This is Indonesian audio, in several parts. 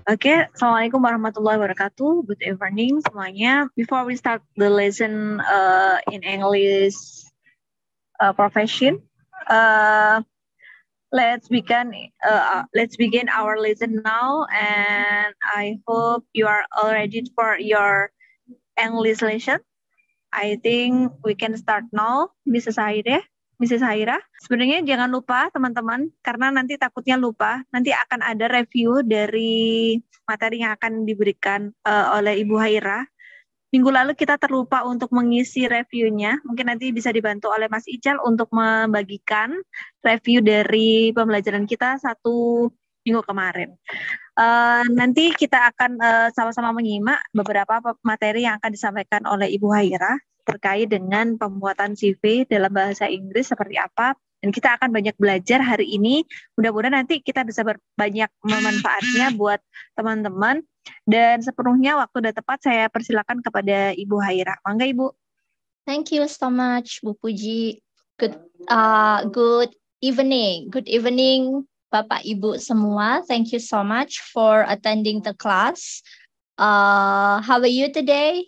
Oke, Assalamualaikum warahmatullahi wabarakatuh. Good evening semuanya. Before we start the lesson in English profession, let's begin our lesson now. And I hope you are all ready for your English lesson. I think we can start now, Mrs. Haira. Sebenarnya jangan lupa teman-teman, karena nanti takutnya lupa, nanti akan ada review dari materi yang akan diberikan oleh Ibu Haira. Minggu lalu kita terlupa untuk mengisi reviewnya, mungkin nanti bisa dibantu oleh Mas Ical untuk membagikan review dari pembelajaran kita 1 minggu kemarin. Nanti kita akan sama-sama menyimak beberapa materi yang akan disampaikan oleh Ibu Haira terkait dengan pembuatan CV dalam bahasa Inggris seperti apa. Dan kita akan banyak belajar hari ini. Mudah-mudahan nanti kita bisa banyak memanfaatnya buat teman-teman. Dan sepenuhnya waktu sudah tepat, saya persilakan kepada Ibu Haira. Mangga Ibu. Thank you so much, Bu Puji. Good evening. Good evening, Bapak Ibu semua. Thank you so much for attending the class. How are you today?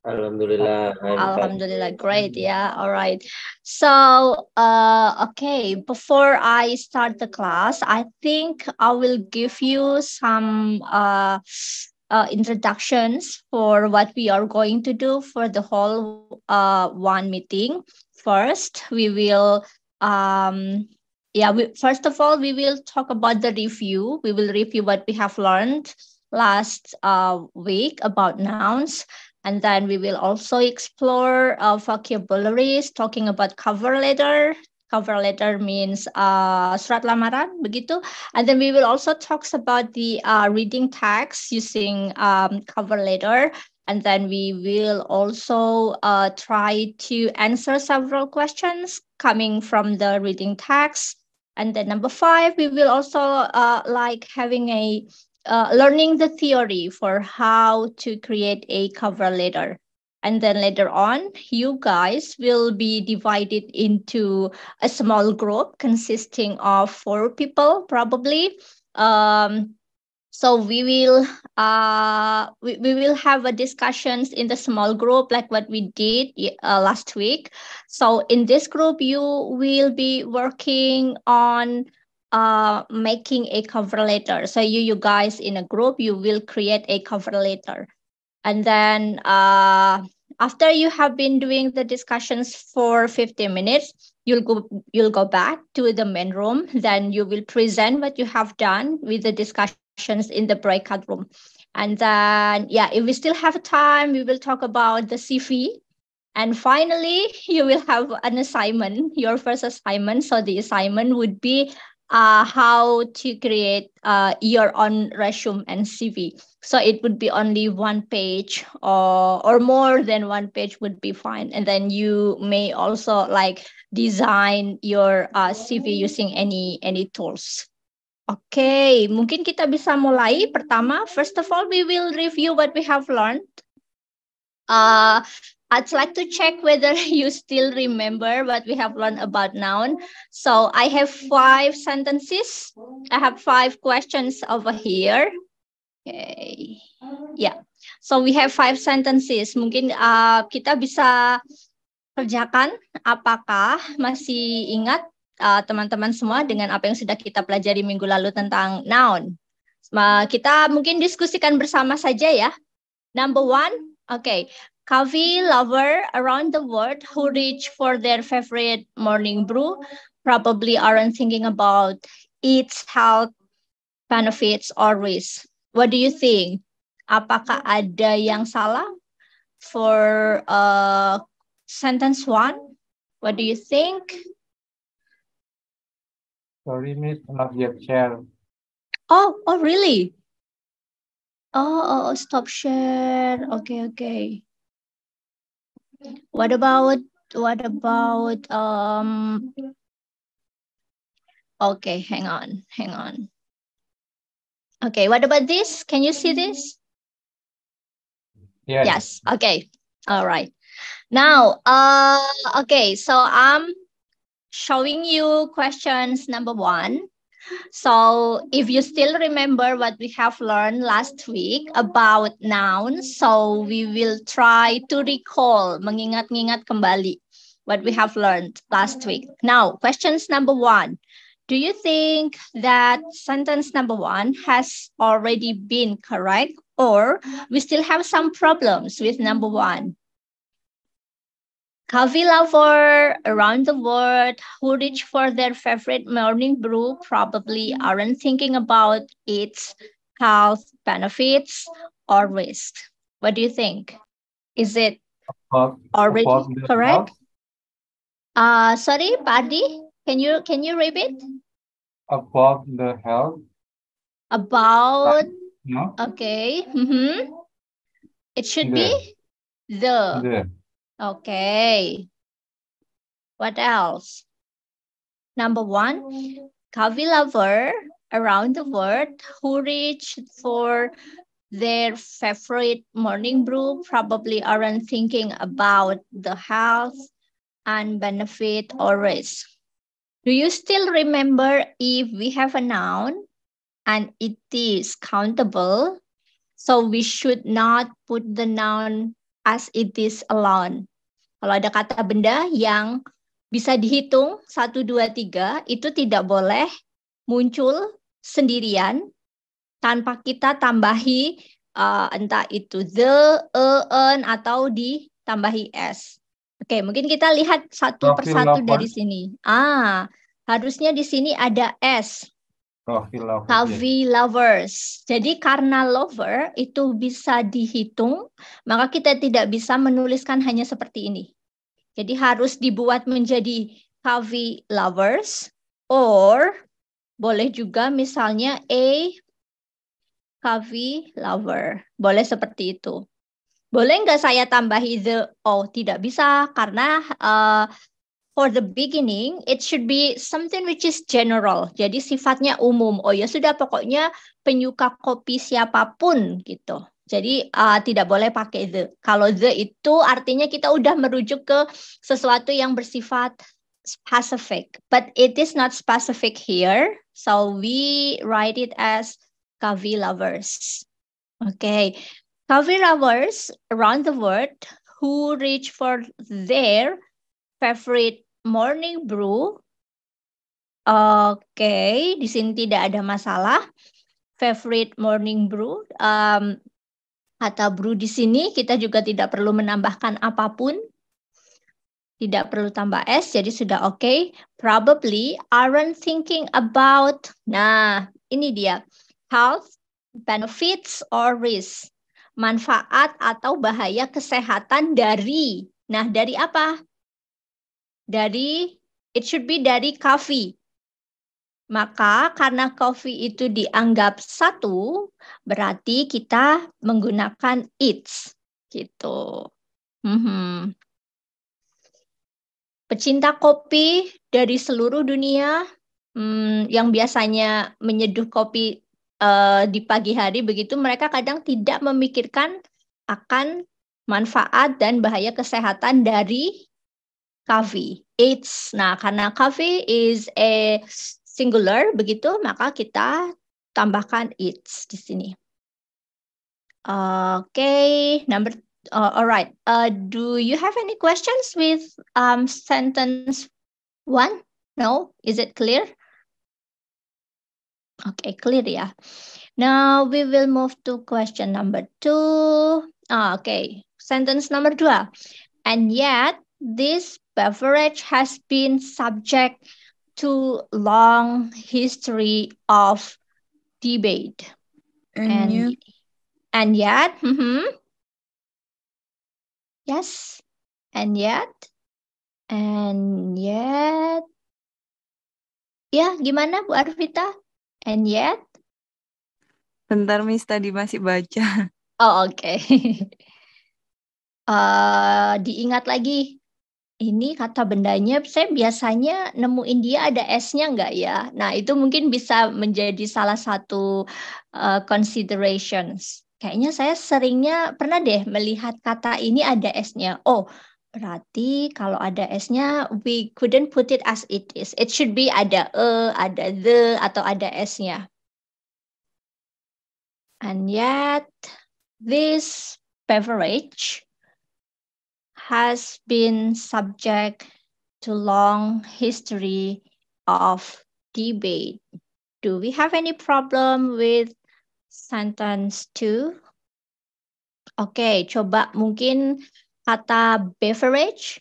Alhamdulillah. Alhamdulillah, great. Yeah, all right. So, okay, before I start the class, I think I will give you some introductions for what we are going to do for the whole one meeting. First, we will first of all, we will talk about the review. We will review what we have learned last week about nouns. And then we will also explore vocabularies, talking about cover letter. Cover letter means surat lamaran, begitu. And then we will also talk about the reading text using cover letter. And then we will also try to answer several questions coming from the reading text. And then number 5, we will also like having a learning the theory for how to create a cover letter. And then later on, you guys will be divided into a small group consisting of 4 people, probably. So we will have a discussions in the small group like what we did last week. So in this group, you will be working on making a cover letter. So you guys in a group, you will create a cover letter. And then after you have been doing the discussions for 15 minutes, you'll go back to the main room. Then you will present what you have done with the discussions in the breakout room. And then, if we still have time, we will talk about the CV. And finally, you will have an assignment, your first assignment. So the assignment would be how to create your own resume and CV. So it would be only 1 page or more than 1 page would be fine. And then you may also like design your CV using any tools. Okay, mungkin kita bisa mulai. Pertama, first of all, we will review what we have learned. I'd like to check whether you still remember what we have learned about noun. So I have 5 sentences. I have 5 questions over here. Okay. Yeah. So we have 5 sentences. Mungkin kita bisa kerjakan. Apakah masih ingat teman-teman semua dengan apa yang sudah kita pelajari minggu lalu tentang noun? Kita mungkin diskusikan bersama saja ya. Number 1, okay. Coffee lover around the world who reach for their favorite morning brew probably aren't thinking about its health benefits or risks. What do you think? Apakah ada yang salah for sentence 1? What do you think? Sorry, Miss, not yet share. Oh, really? Oh, stop share. Okay. What about okay, hang on. Okay, what about this? Can you see this? Yes. Okay. All right. Now, okay, so I'm showing you questions number 1. So if you still remember what we have learned last week about nouns, so we will try to recall, mengingat-ingat kembali what we have learned last week. Now, questions number 1. Do you think that sentence number 1 has already been correct, or we still have some problems with number 1? Coffee lover around the world who reach for their favorite morning brew probably aren't thinking about its health benefits or risk. What do you think? Is it already correct? Sorry, Padi, can you repeat? About the health. About, No? okay. It should be the. The. Okay. What else? Number 1, coffee lover around the world who reach for their favorite morning brew probably aren't thinking about the health and benefit or risk. Do you still remember if we have a noun and it is countable, so we should not put the noun as it is alone? Kalau ada kata benda yang bisa dihitung 1, 2, 3, itu tidak boleh muncul sendirian tanpa kita tambahi entah itu the, an, atau ditambahi s. Oke, mungkin kita lihat satu persatu dari sini. Harusnya di sini ada s. Coffee lovers. Jadi karena lover itu bisa dihitung, maka kita tidak bisa menuliskan hanya seperti ini. Jadi harus dibuat menjadi coffee lovers, or boleh juga misalnya a coffee lover. Boleh seperti itu. Boleh nggak saya tambahi the? Oh, tidak bisa karena for the beginning, it should be something which is general. Jadi sifatnya umum. Oh ya sudah, pokoknya penyuka kopi siapapun gitu. Jadi tidak boleh pakai the. Kalau the itu artinya kita udah merujuk ke sesuatu yang bersifat specific. But it is not specific here. So we write it as coffee lovers. Okay. Coffee lovers around the world who reach for their favorite morning brew. Oke, di sini tidak ada masalah. Favorite morning brew. Kata brew di sini kita juga tidak perlu menambahkan apapun. Tidak perlu tambah s, jadi sudah oke. Probably aren't thinking about. Nah, ini dia. Health, benefits, or risk. Manfaat atau bahaya kesehatan dari. Nah, dari apa? Dari, it should be dari coffee. Maka karena coffee itu dianggap satu, berarti kita menggunakan its. Gitu. Pecinta kopi dari seluruh dunia yang biasanya menyeduh kopi di pagi hari, begitu mereka kadang tidak memikirkan akan manfaat dan bahaya kesehatan dari coffee. It's, nah karena coffee is a singular, begitu maka kita tambahkan it's di sini. Okay, alright. Do you have any questions with sentence 1? No? Is it clear? Okay, clear ya. Now we will move to question number 2. Okay, sentence number 2. And yet, this beverage has been subject to long history of debate. And yet, yes, and yet, ya gimana Bu Arvita? And yet? Bentar Miss, tadi masih baca. Oh oke. Diingat lagi. Ini kata bendanya, saya biasanya nemuin dia ada S-nya nggak ya? Nah, itu mungkin bisa menjadi salah satu considerations. Kayaknya saya seringnya pernah deh melihat kata ini ada S-nya. Oh, Berarti kalau ada S-nya, we couldn't put it as it is. It should be ada ada the, atau ada S-nya. And yet, this beverage has been subject to long history of debate. Do we have any problem with sentence 2? Oke, coba mungkin kata beverage.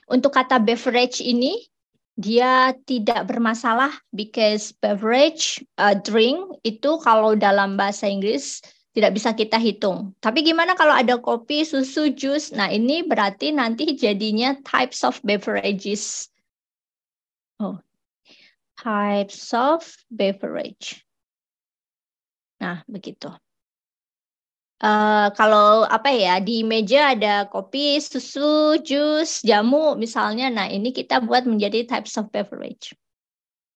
Untuk kata beverage ini, dia tidak bermasalah because beverage, drink, itu kalau dalam bahasa Inggris tidak bisa kita hitung. Tapi gimana kalau ada kopi, susu, jus? Nah, ini berarti nanti jadinya types of beverages. Oh, types of beverage. Nah, begitu. Kalau apa ya, di meja ada kopi, susu, jus, jamu misalnya. Nah, ini kita buat menjadi types of beverage.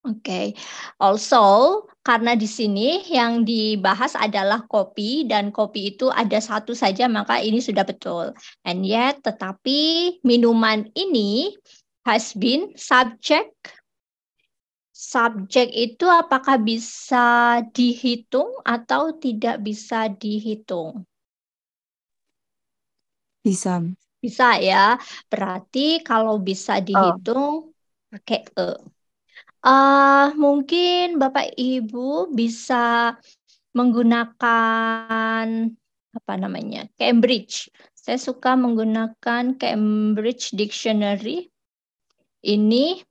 Oke. Also, karena di sini yang dibahas adalah kopi dan kopi itu ada satu saja, maka ini sudah betul. And yet, tetapi minuman ini has been subject. Subjek itu apakah bisa dihitung atau tidak bisa dihitung? Bisa. Bisa ya. Berarti kalau bisa dihitung pakai E. Mungkin Bapak Ibu bisa menggunakan apa namanya? Cambridge. Saya suka menggunakan Cambridge Dictionary. Ini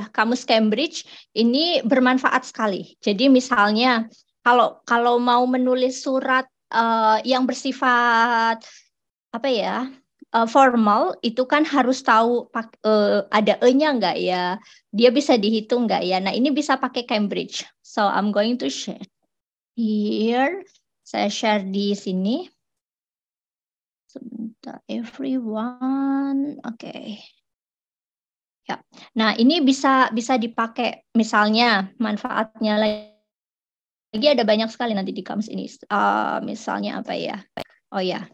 kamus Cambridge ini bermanfaat sekali. Jadi misalnya kalau mau menulis surat yang bersifat apa ya, formal, itu kan harus tahu ada E-nya nggak ya, dia bisa dihitung nggak ya. Nah, ini bisa pakai Cambridge. So I'm going to share here. Saya share di sini. Sebentar, everyone. Oke. Ya. Nah, ini bisa dipakai misalnya manfaatnya lagi ada banyak sekali nanti di kamus ini. Misalnya apa ya? Oh ya.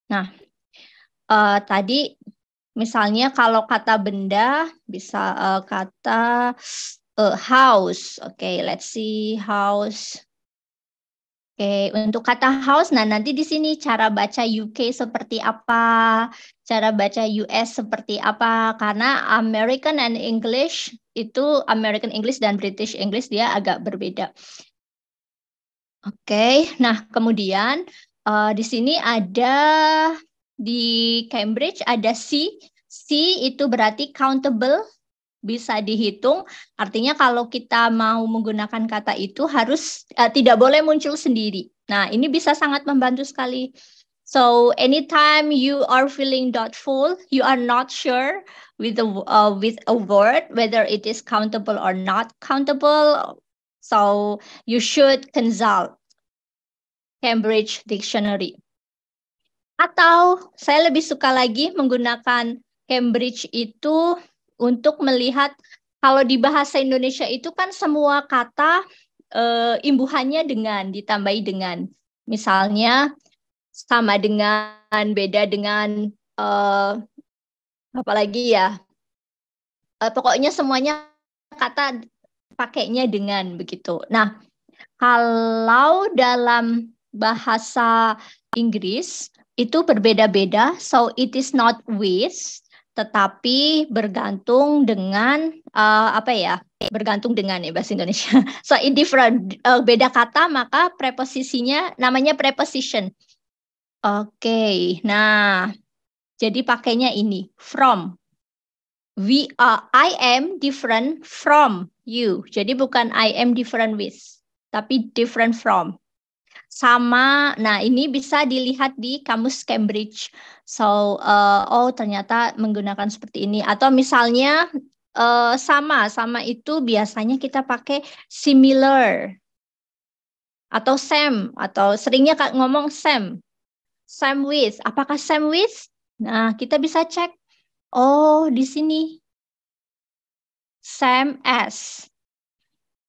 Nah, tadi misalnya kalau kata benda bisa kata house. Oke, let's see house. Oke, untuk kata house, nah nanti di sini cara baca UK seperti apa, cara baca US seperti apa, karena American and English itu American English dan British English dia agak berbeda. Oke, nah kemudian di sini ada di Cambridge ada C. C itu berarti countable, bisa dihitung. Artinya kalau kita mau menggunakan kata itu harus tidak boleh muncul sendiri. Nah, ini bisa sangat membantu sekali. So, anytime you are feeling doubtful, you are not sure with a word whether it is countable or not countable, so you should consult Cambridge Dictionary. Atau saya lebih suka lagi menggunakan Cambridge itu untuk melihat kalau di bahasa Indonesia itu kan semua kata imbuhannya dengan, ditambahi dengan. Misalnya sama dengan, beda dengan, apalagi ya. Pokoknya semuanya kata pakainya dengan begitu. Nah, kalau dalam bahasa Inggris itu berbeda-beda. So it is not with, tetapi bergantung dengan apa ya? Bergantung dengan ya bahasa Indonesia. So it different, beda kata maka preposisinya namanya preposition. Oke, nah jadi pakainya ini from. I am different from you. Jadi bukan I am different with, tapi different from. Sama, nah ini bisa dilihat di kamus Cambridge. So, ternyata menggunakan seperti ini. Atau misalnya sama itu biasanya kita pakai similar. Atau same, atau seringnya ngomong same. Same with, apakah same with? Nah, kita bisa cek. Oh, di sini. Same as.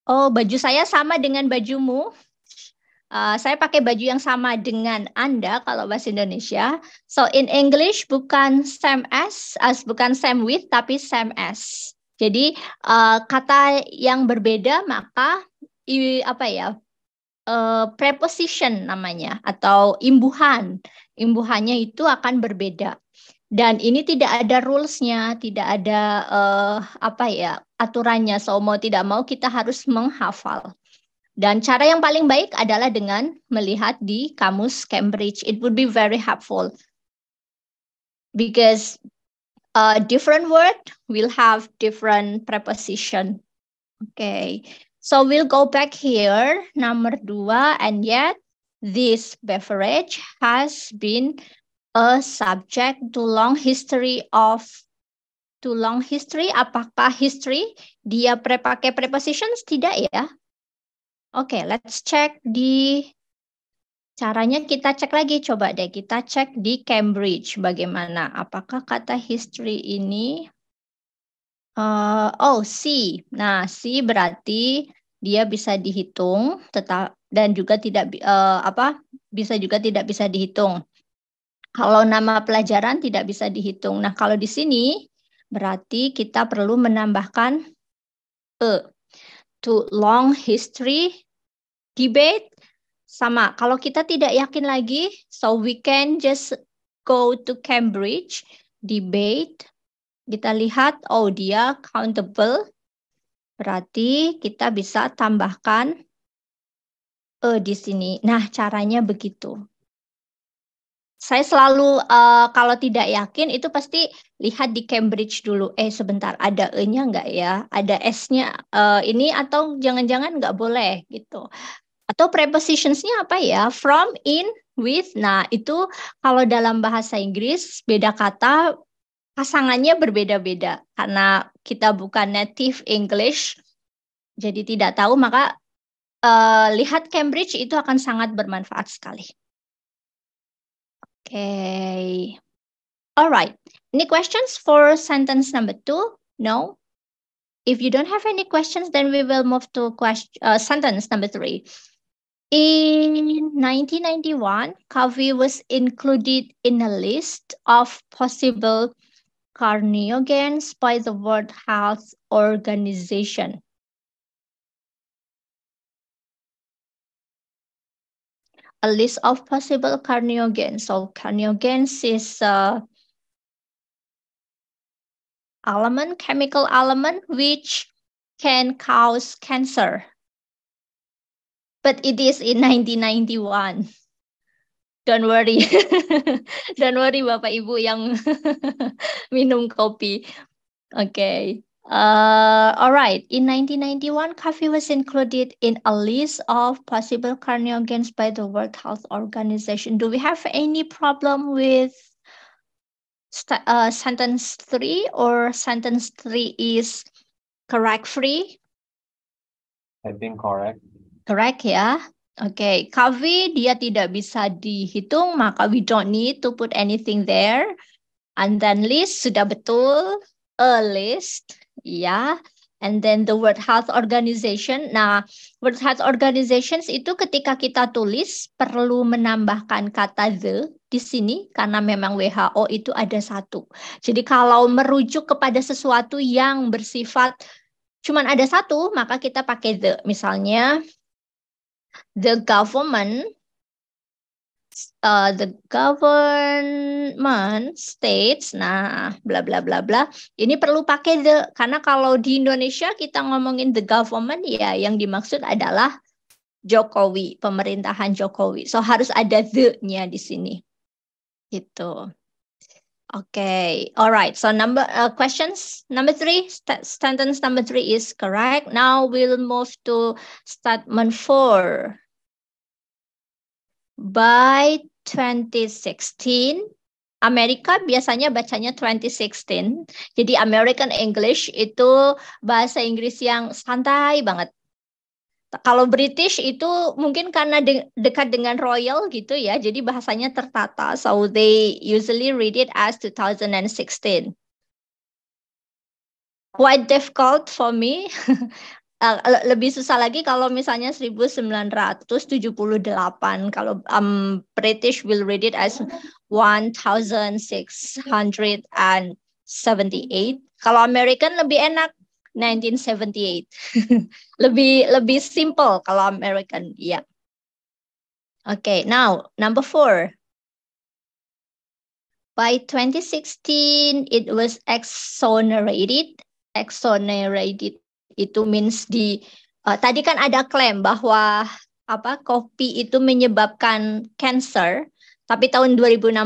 Oh, baju saya sama dengan bajumu. Saya pakai baju yang sama dengan Anda kalau bahasa Indonesia. So in English bukan same as bukan same with, tapi same as. Jadi kata yang berbeda maka preposition namanya atau imbuhan. Imbuhannya itu akan berbeda. Dan ini tidak ada rules-nya, tidak ada aturannya. So mau tidak mau kita harus menghafal. Dan cara yang paling baik adalah dengan melihat di kamus Cambridge. It would be very helpful because different word will have different preposition. Okay, so we'll go back here, nomor 2, and yet this beverage has been a subject to long history. Apakah history dia pakai prepositions? Tidak ya. Oke, let's check caranya kita cek lagi. Coba deh kita cek di Cambridge bagaimana. Apakah kata history ini C. Nah, C berarti dia bisa dihitung dan juga bisa juga tidak bisa dihitung. Kalau nama pelajaran tidak bisa dihitung. Nah, kalau di sini berarti kita perlu menambahkan to long history debate sama. Kalau kita tidak yakin lagi, so we can just go to Cambridge debate. Kita lihat, dia countable. Berarti kita bisa tambahkan di sini. Nah, caranya begitu. Saya selalu kalau tidak yakin itu pasti lihat di Cambridge dulu. Sebentar, ada E-nya nggak ya? Ada S-nya ini atau jangan-jangan nggak boleh gitu. Atau prepositions-nya apa ya? From, in, with. Nah, itu kalau dalam bahasa Inggris beda kata pasangannya berbeda-beda. Karena kita bukan native English, jadi tidak tahu, maka lihat Cambridge itu akan sangat bermanfaat sekali. Okay. All right. Any questions for sentence number 2? No? If you don't have any questions, then we will move to sentence number 3. In 1991, coffee was included in a list of possible carcinogens by the World Health Organization. A list of possible carcinogens. So carcinogens is chemical element which can cause cancer. But it is in 1991. Don't worry. Don't worry Bapak Ibu yang minum kopi. Okay. All right. In 1991, coffee was included in a list of possible carcinogens by the World Health Organization. Do we have any problem with sentence 3 or sentence 3 is correct free? I think correct. Correct ya. Okay, coffee dia tidak bisa dihitung, maka we don't need to put anything there. And then list sudah betul, a list, ya. And then the World Health Organization. Nah, World Health Organizations itu ketika kita tulis perlu menambahkan kata the di sini karena memang WHO itu ada 1. Jadi kalau merujuk kepada sesuatu yang bersifat cuman ada 1, maka kita pakai the. Misalnya the government states, nah bla bla bla bla. Ini perlu pakai the karena kalau di Indonesia kita ngomongin the government ya yang dimaksud adalah Jokowi, pemerintahan Jokowi. So harus ada the-nya di sini. Gitu. Okay, all right. So questions number 3, sentence number 3 is correct. Now we'll move to statement 4. By 2016, Amerika biasanya bacanya 2016. Jadi American English itu bahasa Inggris yang santai banget. Kalau British itu mungkin karena dekat dengan royal gitu ya, jadi bahasanya tertata. So they usually read it as 2016. Quite difficult for me. lebih susah lagi kalau misalnya 1978. Kalau British will read it as 1678. Kalau American lebih enak 1978. lebih simple kalau American, ya. Yeah. Okay, now number 4. By 2016, it was exonerated. Exonerated itu means tadi kan ada klaim bahwa kopi itu menyebabkan cancer, tapi tahun 2016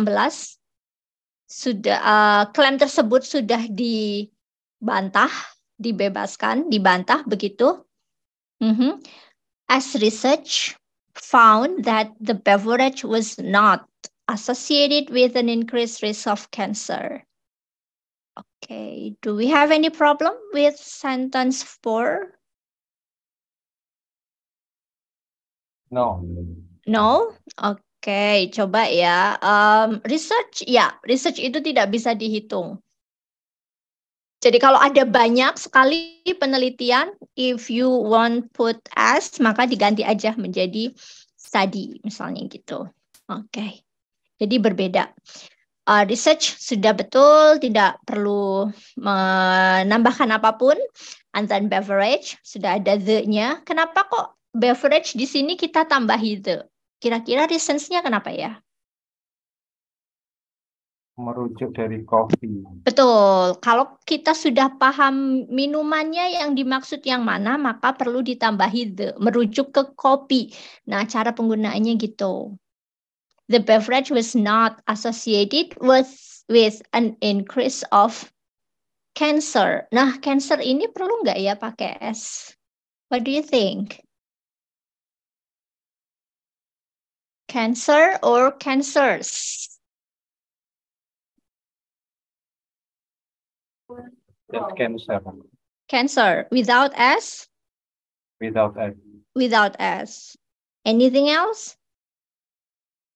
sudah klaim tersebut sudah dibantah, dibantah begitu. As research found that the beverage was not associated with an increased risk of cancer. Okay, do we have any problem with sentence 4? No. No? Okay, coba ya. Research itu tidak bisa dihitung. Jadi kalau ada banyak sekali penelitian, if you want put as, maka diganti aja menjadi study, misalnya gitu. Okay, jadi berbeda. Research sudah betul, tidak perlu menambahkan apapun. And then beverage, sudah ada the-nya. Kenapa kok beverage di sini kita tambahi the? Kira-kira reasons-nya kenapa ya? Merujuk dari kopi. Betul. Kalau kita sudah paham minumannya yang dimaksud yang mana, maka perlu ditambahi the. Merujuk ke kopi. Nah, cara penggunaannya gitu. The beverage was not associated with an increase of cancer. Nah, cancer ini perlu nggak ya pakai S? What do you think? Cancer or cancers? That's cancer. Cancer without S? Without S. Without S. Anything else?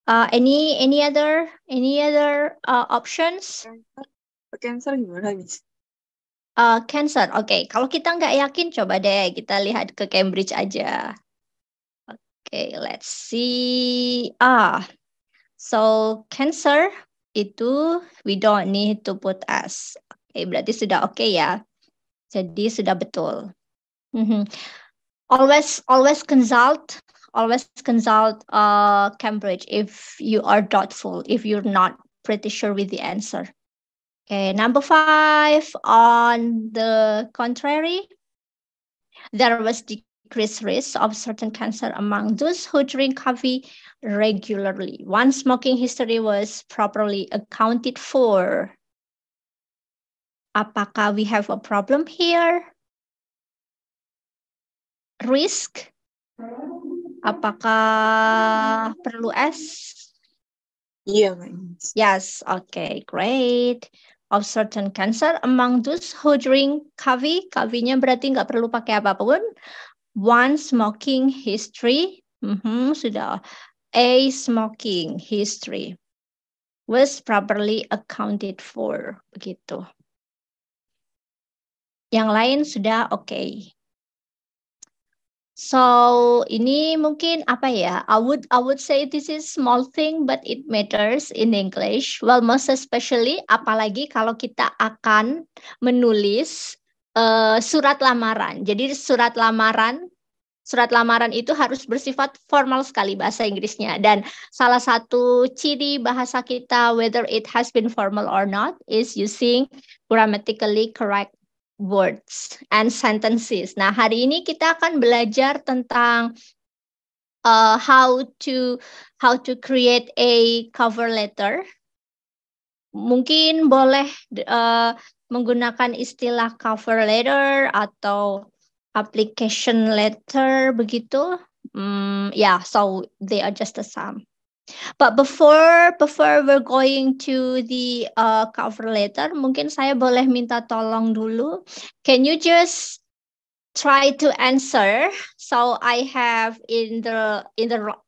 Any other options? Cancer gimana, Miss? Cancer. Okay, kalau kita nggak yakin, coba deh kita lihat ke Cambridge aja. Okay, let's see. So cancer itu we don't need to put S. Okay, berarti sudah okay ya. Jadi sudah betul. Always consult Cambridge if you are doubtful, if you're not pretty sure with the answer. Okay, number 5, on the contrary, there was decreased risk of certain cancer among those who drink coffee regularly. Once smoking history was properly accounted for. Apakah we have a problem here? Risk? Apakah perlu S? Iya, Miss. Yes, okay, great. Of certain cancer among those who drink coffee. Coffee-nya berarti nggak perlu pakai apapun. One smoking history. Sudah. A smoking history was properly accounted for. Begitu. Yang lain sudah okay. So ini mungkin apa ya? I would say this is small thing but it matters in English. Well, most especially apalagi kalau kita akan menulis surat lamaran. Jadi surat lamaran itu harus bersifat formal sekali bahasa Inggrisnya. Dan salah satu ciri bahasa kita whether it has been formal or not is using grammatically correct words and sentences. Nah, hari ini kita akan belajar tentang how to create a cover letter. Mungkin boleh menggunakan istilah cover letter atau application letter begitu. So they are just the same. But before we're going to the cover letter, mungkin saya boleh minta tolong dulu. Can you just try to answer? So I have in the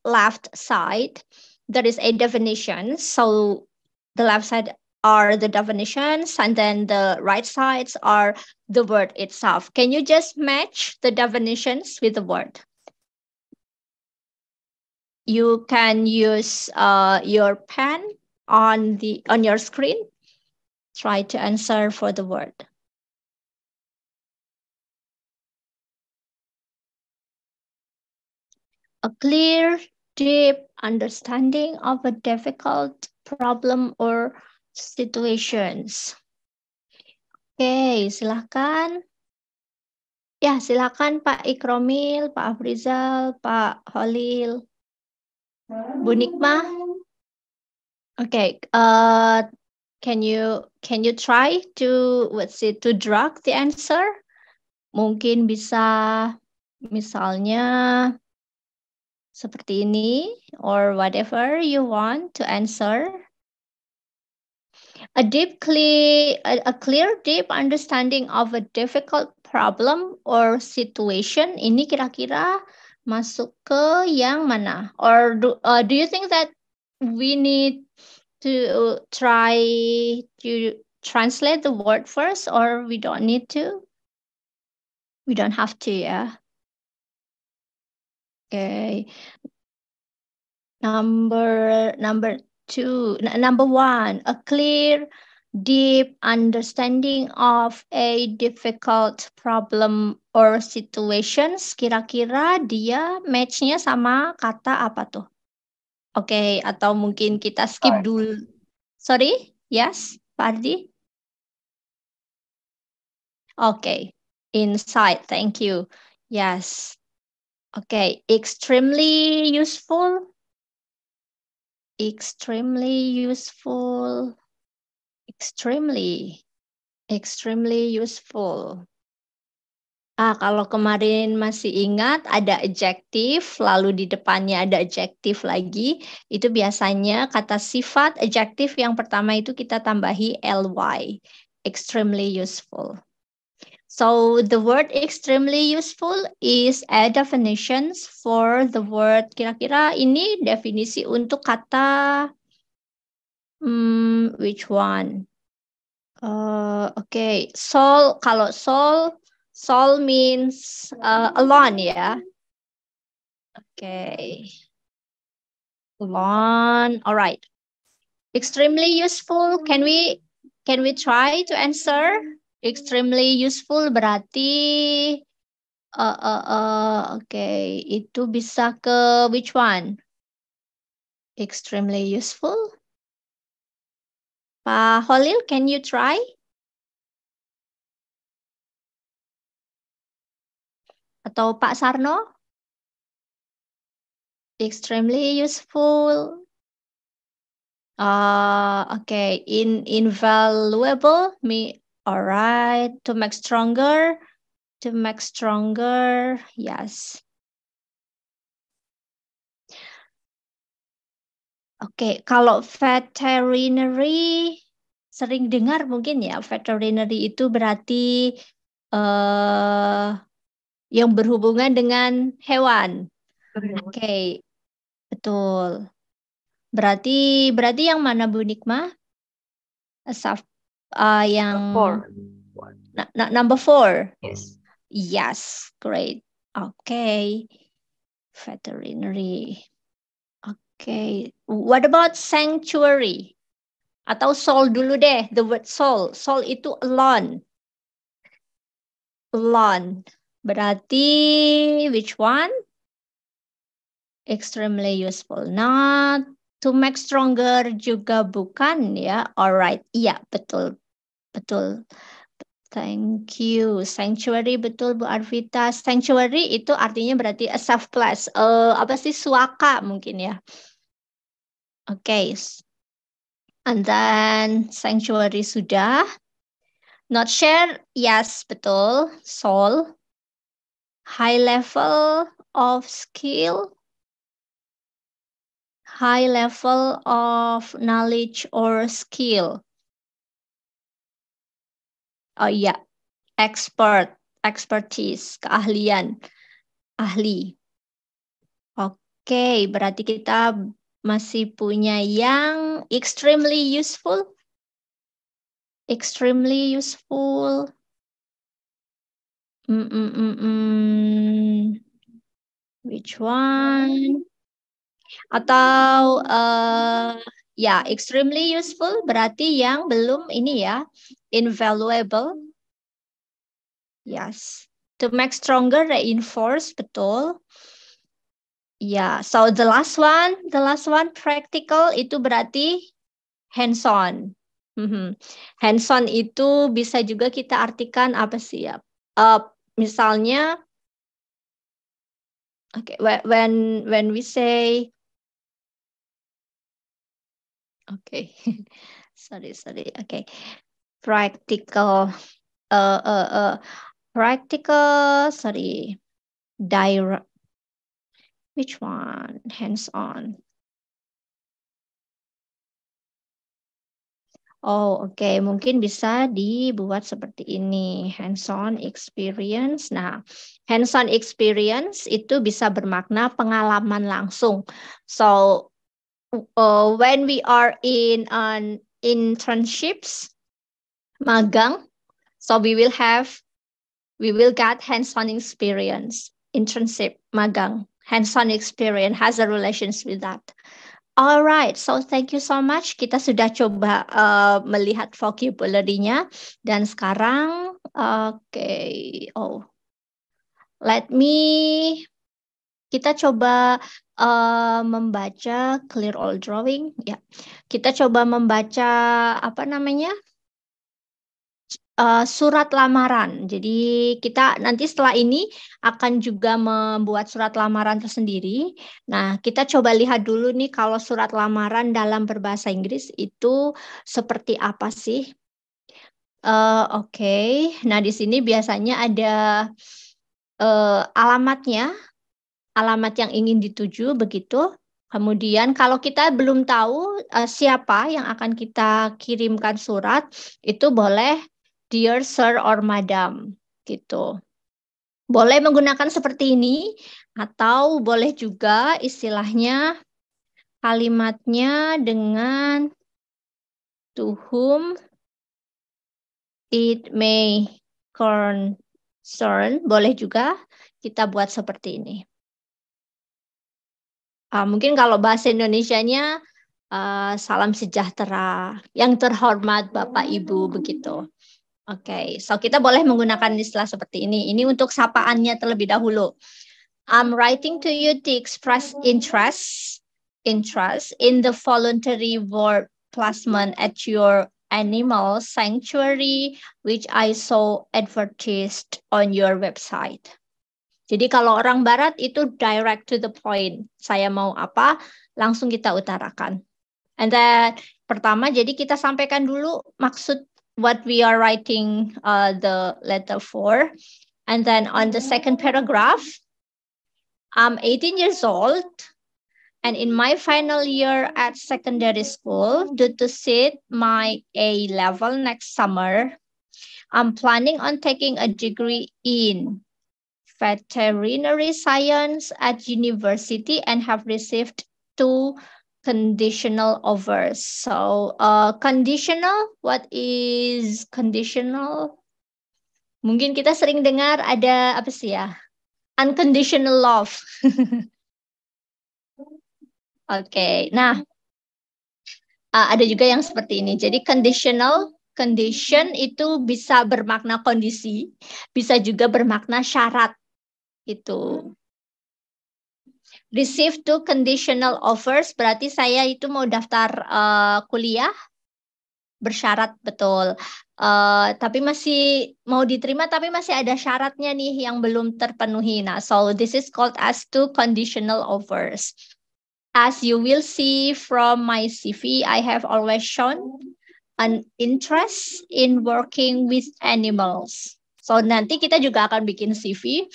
left side there is a definition. So the left side are the definitions, and then the right sides are the word itself. Can you just match the definitions with the word? You can use your pen on your screen. Try to answer for the word. A clear, deep understanding of a difficult problem or situations. Oke, silahkan. Ya, silakan Pak Ikromil, Pak Afrizal, Pak Holil, Bu Nikmah. Okay, can you try to to drag the answer? Mungkin bisa misalnya seperti ini or whatever you want to answer. A clear, deep understanding of a difficult problem or situation. Ini kira-kira masuk ke yang mana? Or do you think that we need to try to translate the word first, or we don't need to? We don't have to, yeah. Okay. Number one, a clear, deep understanding of a difficult problem or situations. Kira-kira dia match-nya sama kata apa tuh? Oke, atau mungkin kita skip dulu. Sorry, yes, Pak Ardi? Okay, insight, thank you. Yes. Okay, extremely useful. Extremely useful. Extremely useful. Kalau kemarin masih ingat ada adjektif, lalu di depannya ada adjektif lagi, itu biasanya kata sifat adjektif yang pertama itu kita tambahi ly, extremely useful. So the word extremely useful is a definitions for the word. Kira-kira ini definisi untuk kata which one? Okay, soul. Kalau soul means alone, ya. Okay, alone. All right. Extremely useful. Can we try to answer? Extremely useful berarti okay, itu bisa ke which one? Extremely useful. Pak Holil, can you try? Atau Pak Sarno? Extremely useful. Okay, invaluable. All right. To make stronger. To make stronger. Yes. Oke, kalau veterinary sering dengar mungkin ya, veterinary itu berarti yang berhubungan dengan hewan. Oke, betul. Berarti yang mana Bu Nikmah? Yang number 4. Yes. Yes, great. Okay, veterinary. Okay, what about sanctuary? Atau soul dulu deh, the word soul. Soul itu alone. Alone. Berarti which one? Extremely useful. Not to make stronger juga bukan ya. Alright, iya betul. Betul. Thank you. Sanctuary betul Bu Arvita. Sanctuary itu artinya berarti a safe place. Apa sih, suaka mungkin ya. Okay. And then sanctuary sudah. Not share, yes, betul. Soul. High level of skill. High level of knowledge or skill. Oh iya, expertise, keahlian, ahli. Oke, berarti kita masih punya yang extremely useful. extremely useful. Which one? Atau ya, extremely useful berarti yang belum ini ya, invaluable. Yes. To make stronger, reinforce, betul. Ya, so the last one practical itu berarti hands-on. Hands-on itu bisa juga kita artikan apa sih ya? Misalnya, okay, when we say, okay, sorry, okay, practical, sorry, direct. Which one? Hands-on. Oh, oke. Mungkin bisa dibuat seperti ini. Hands-on experience. Nah, hands-on experience itu bisa bermakna pengalaman langsung. So, when we are in an internships, magang, so we will get hands-on experience. Internship, magang. Hands-on experience has a relations with that. Alright, so thank you so much. Kita sudah coba melihat vocabulary-nya dan sekarang, kita coba membaca clear all drawing. Ya, kita coba membaca apa namanya? Surat lamaran. Jadi kita nanti setelah ini akan juga membuat surat lamaran tersendiri. Nah, kita coba lihat dulu nih kalau surat lamaran dalam berbahasa Inggris itu seperti apa sih? Oke. Nah, di sini biasanya ada alamatnya, alamat yang ingin dituju begitu. Kemudian kalau kita belum tahu siapa yang akan kita kirimkan surat, itu boleh Dear Sir or Madam, gitu. Boleh menggunakan seperti ini, atau boleh juga istilahnya kalimatnya dengan to whom it may concern, boleh juga kita buat seperti ini. Mungkin kalau bahasa Indonesianya, salam sejahtera, yang terhormat Bapak Ibu, begitu. Oke, so kita boleh menggunakan istilah seperti ini. Ini untuk sapaannya terlebih dahulu. I'm writing to you to express interest in the voluntary work placement at your animal sanctuary, which I saw advertised on your website. Jadi kalau orang Barat itu direct to the point. Saya mau apa, langsung kita utarakan. And then pertama, jadi kita sampaikan dulu maksud what we are writing the letter for. And then on the second paragraph, I'm 18 years old and in my final year at secondary school, due to sit my A-level next summer, I'm planning on taking a degree in veterinary science at university and have received 2 conditional offers. So, conditional, what is conditional? Mungkin kita sering dengar ada apa sih ya? Unconditional love. Oke, nah ada juga yang seperti ini. Jadi condition itu bisa bermakna kondisi, bisa juga bermakna syarat. Itu. Receive 2 conditional offers berarti saya itu mau daftar kuliah bersyarat, betul. Tapi masih mau diterima tapi masih ada syaratnya nih yang belum terpenuhi. Nah, so this is called as 2 conditional offers. As you will see from my CV, I have always shown an interest in working with animals. So nanti kita juga akan bikin CV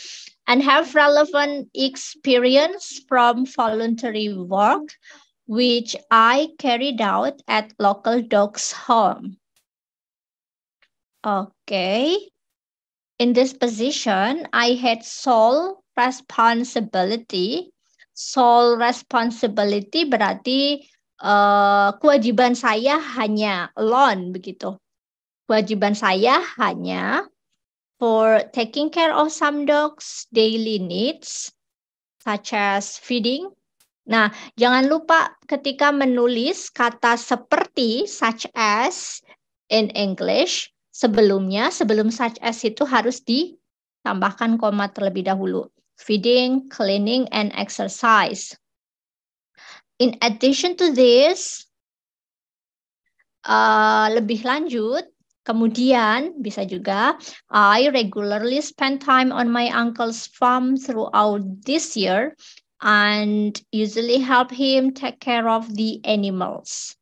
and have relevant experience from voluntary work, which I carried out at local dogs' home. Okay. In this position, I had sole responsibility. Sole responsibility berarti kewajiban saya hanya alone, begitu. Kewajiban saya hanya for taking care of some dogs' daily needs, such as feeding. Nah, jangan lupa ketika menulis kata seperti, such as, in English, sebelumnya, sebelum such as itu harus ditambahkan koma terlebih dahulu. Feeding, cleaning, and exercise. In addition to this, lebih lanjut, kemudian bisa juga, I regularly spend time on my uncle's farm throughout this year and usually help him take care of the animals.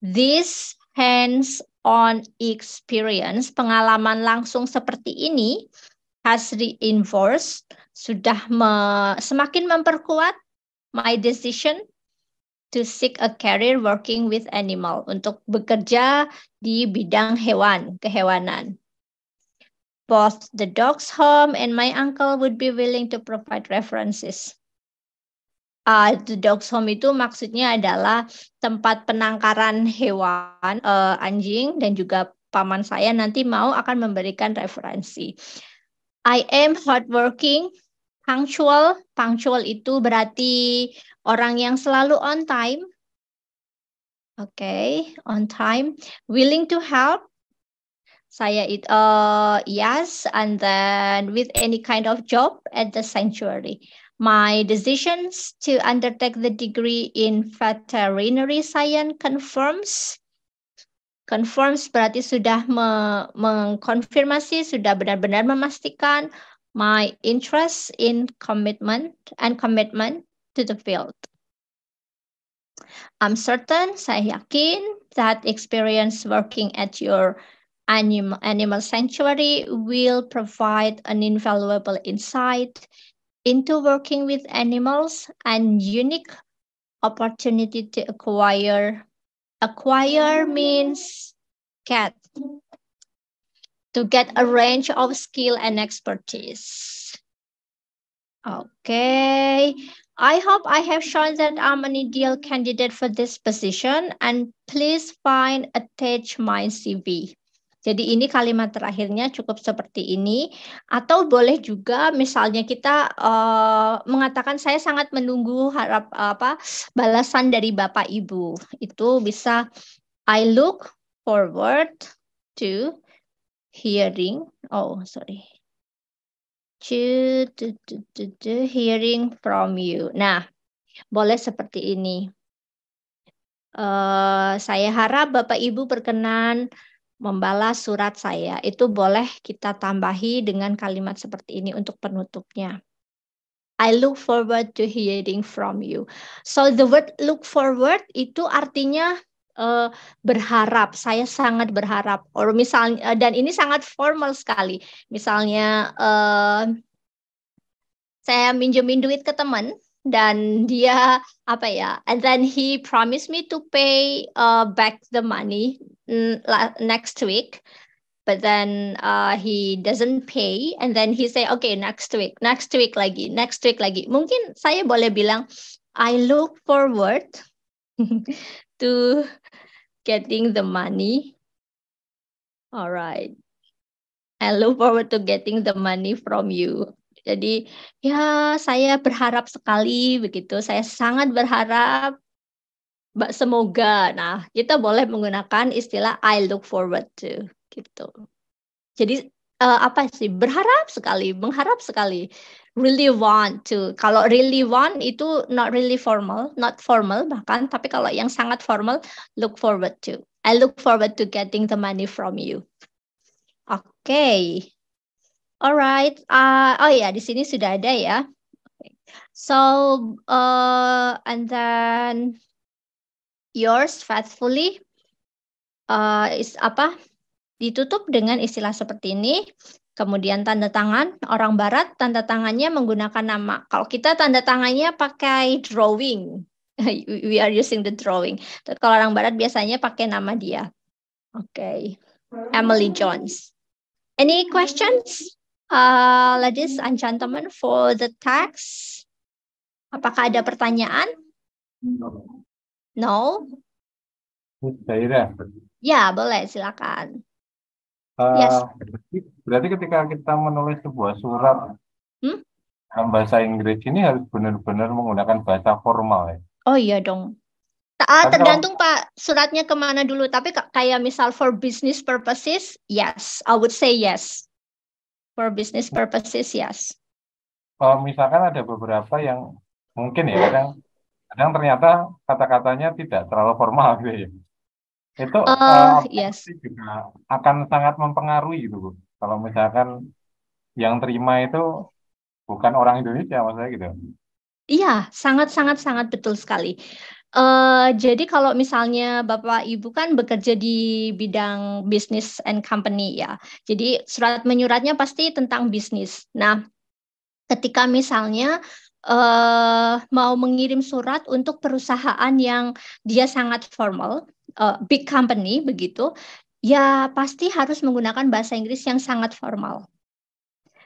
This hands-on experience, pengalaman langsung seperti ini, has reinforced, sudah semakin memperkuat my decision to seek a career working with animal, untuk bekerja di bidang kehewanan. Both the dog's home and my uncle would be willing to provide references. The dog's home itu maksudnya adalah tempat penangkaran hewan, anjing, dan juga paman saya nanti akan memberikan referensi. I am hardworking, punctual. Punctual itu berarti orang yang selalu on time. Okay, on time. Willing to help. Saya yes, and then with any kind of job at the sanctuary. My decisions to undertake the degree in veterinary science confirms berarti sudah mengkonfirmasi, sudah benar-benar memastikan my interest in commitment to the field. I'm certain, saya yakin, that experience working at your animal sanctuary will provide an invaluable insight into working with animals and unique opportunity to acquire means to get a range of skill and expertise. Okay, I hope I have shown that I'm an ideal candidate for this position, and please find attach my CV. Jadi ini kalimat terakhirnya cukup seperti ini, atau boleh juga misalnya kita mengatakan saya sangat menunggu balasan dari Bapak Ibu. Itu bisa I look forward to hearing hearing from you. Nah, boleh seperti ini. Saya harap Bapak Ibu berkenan membalas surat saya. Itu boleh kita tambahi dengan kalimat seperti ini untuk penutupnya. I look forward to hearing from you. So the word look forward itu artinya berharap. Saya sangat berharap. Or misalnya, dan ini sangat formal sekali. Misalnya saya minjemin duit ke teman dan dia and then he promised me to pay back the money next week, but then he doesn't pay, and then he say okay, next week lagi. Mungkin saya boleh bilang I look forward to getting the money. All right, I look forward to getting the money from you. Jadi ya saya berharap sekali begitu. Saya sangat berharap, semoga. Nah, kita boleh menggunakan istilah I look forward to gitu. Jadi berharap sekali, mengharap sekali. Really want to. Kalau really want itu not really formal, not formal bahkan, tapi kalau yang sangat formal look forward to. I look forward to getting the money from you. Okay. Alright, di sini sudah ada ya. So, and then yours faithfully ditutup dengan istilah seperti ini. Kemudian tanda tangan, orang barat tanda tangannya menggunakan nama. Kalau kita tanda tangannya pakai drawing, we are using the drawing. Tapi kalau orang barat biasanya pakai nama dia. Okay, Emily Jones. Any questions? Ladies and gentlemen, for the text, apakah ada pertanyaan? No? Zaira. Ya, boleh, silakan. Yes. Berarti ketika kita menulis sebuah surat Hmm? dalam bahasa Inggris ini harus benar-benar menggunakan bahasa formal ya. Oh iya dong. Tapi kalau Tergantung Pak suratnya kemana dulu. Tapi kayak misal for business purposes, yes, I would say yes. For business purposes, yes. misalkan ada beberapa yang mungkin ya kadang ternyata kata-katanya tidak terlalu formal gitu ya. Itu Yes. juga akan sangat mempengaruhi gitu Bu. Kalau misalkan yang terima itu bukan orang Indonesia maksudnya gitu. Iya, sangat betul sekali. Jadi kalau misalnya Bapak Ibu kan bekerja di bidang business and company ya. Jadi surat menyuratnya pasti tentang bisnis. Nah, ketika misalnya mau mengirim surat untuk perusahaan yang dia sangat formal, big company begitu, ya pasti harus menggunakan bahasa Inggris yang sangat formal.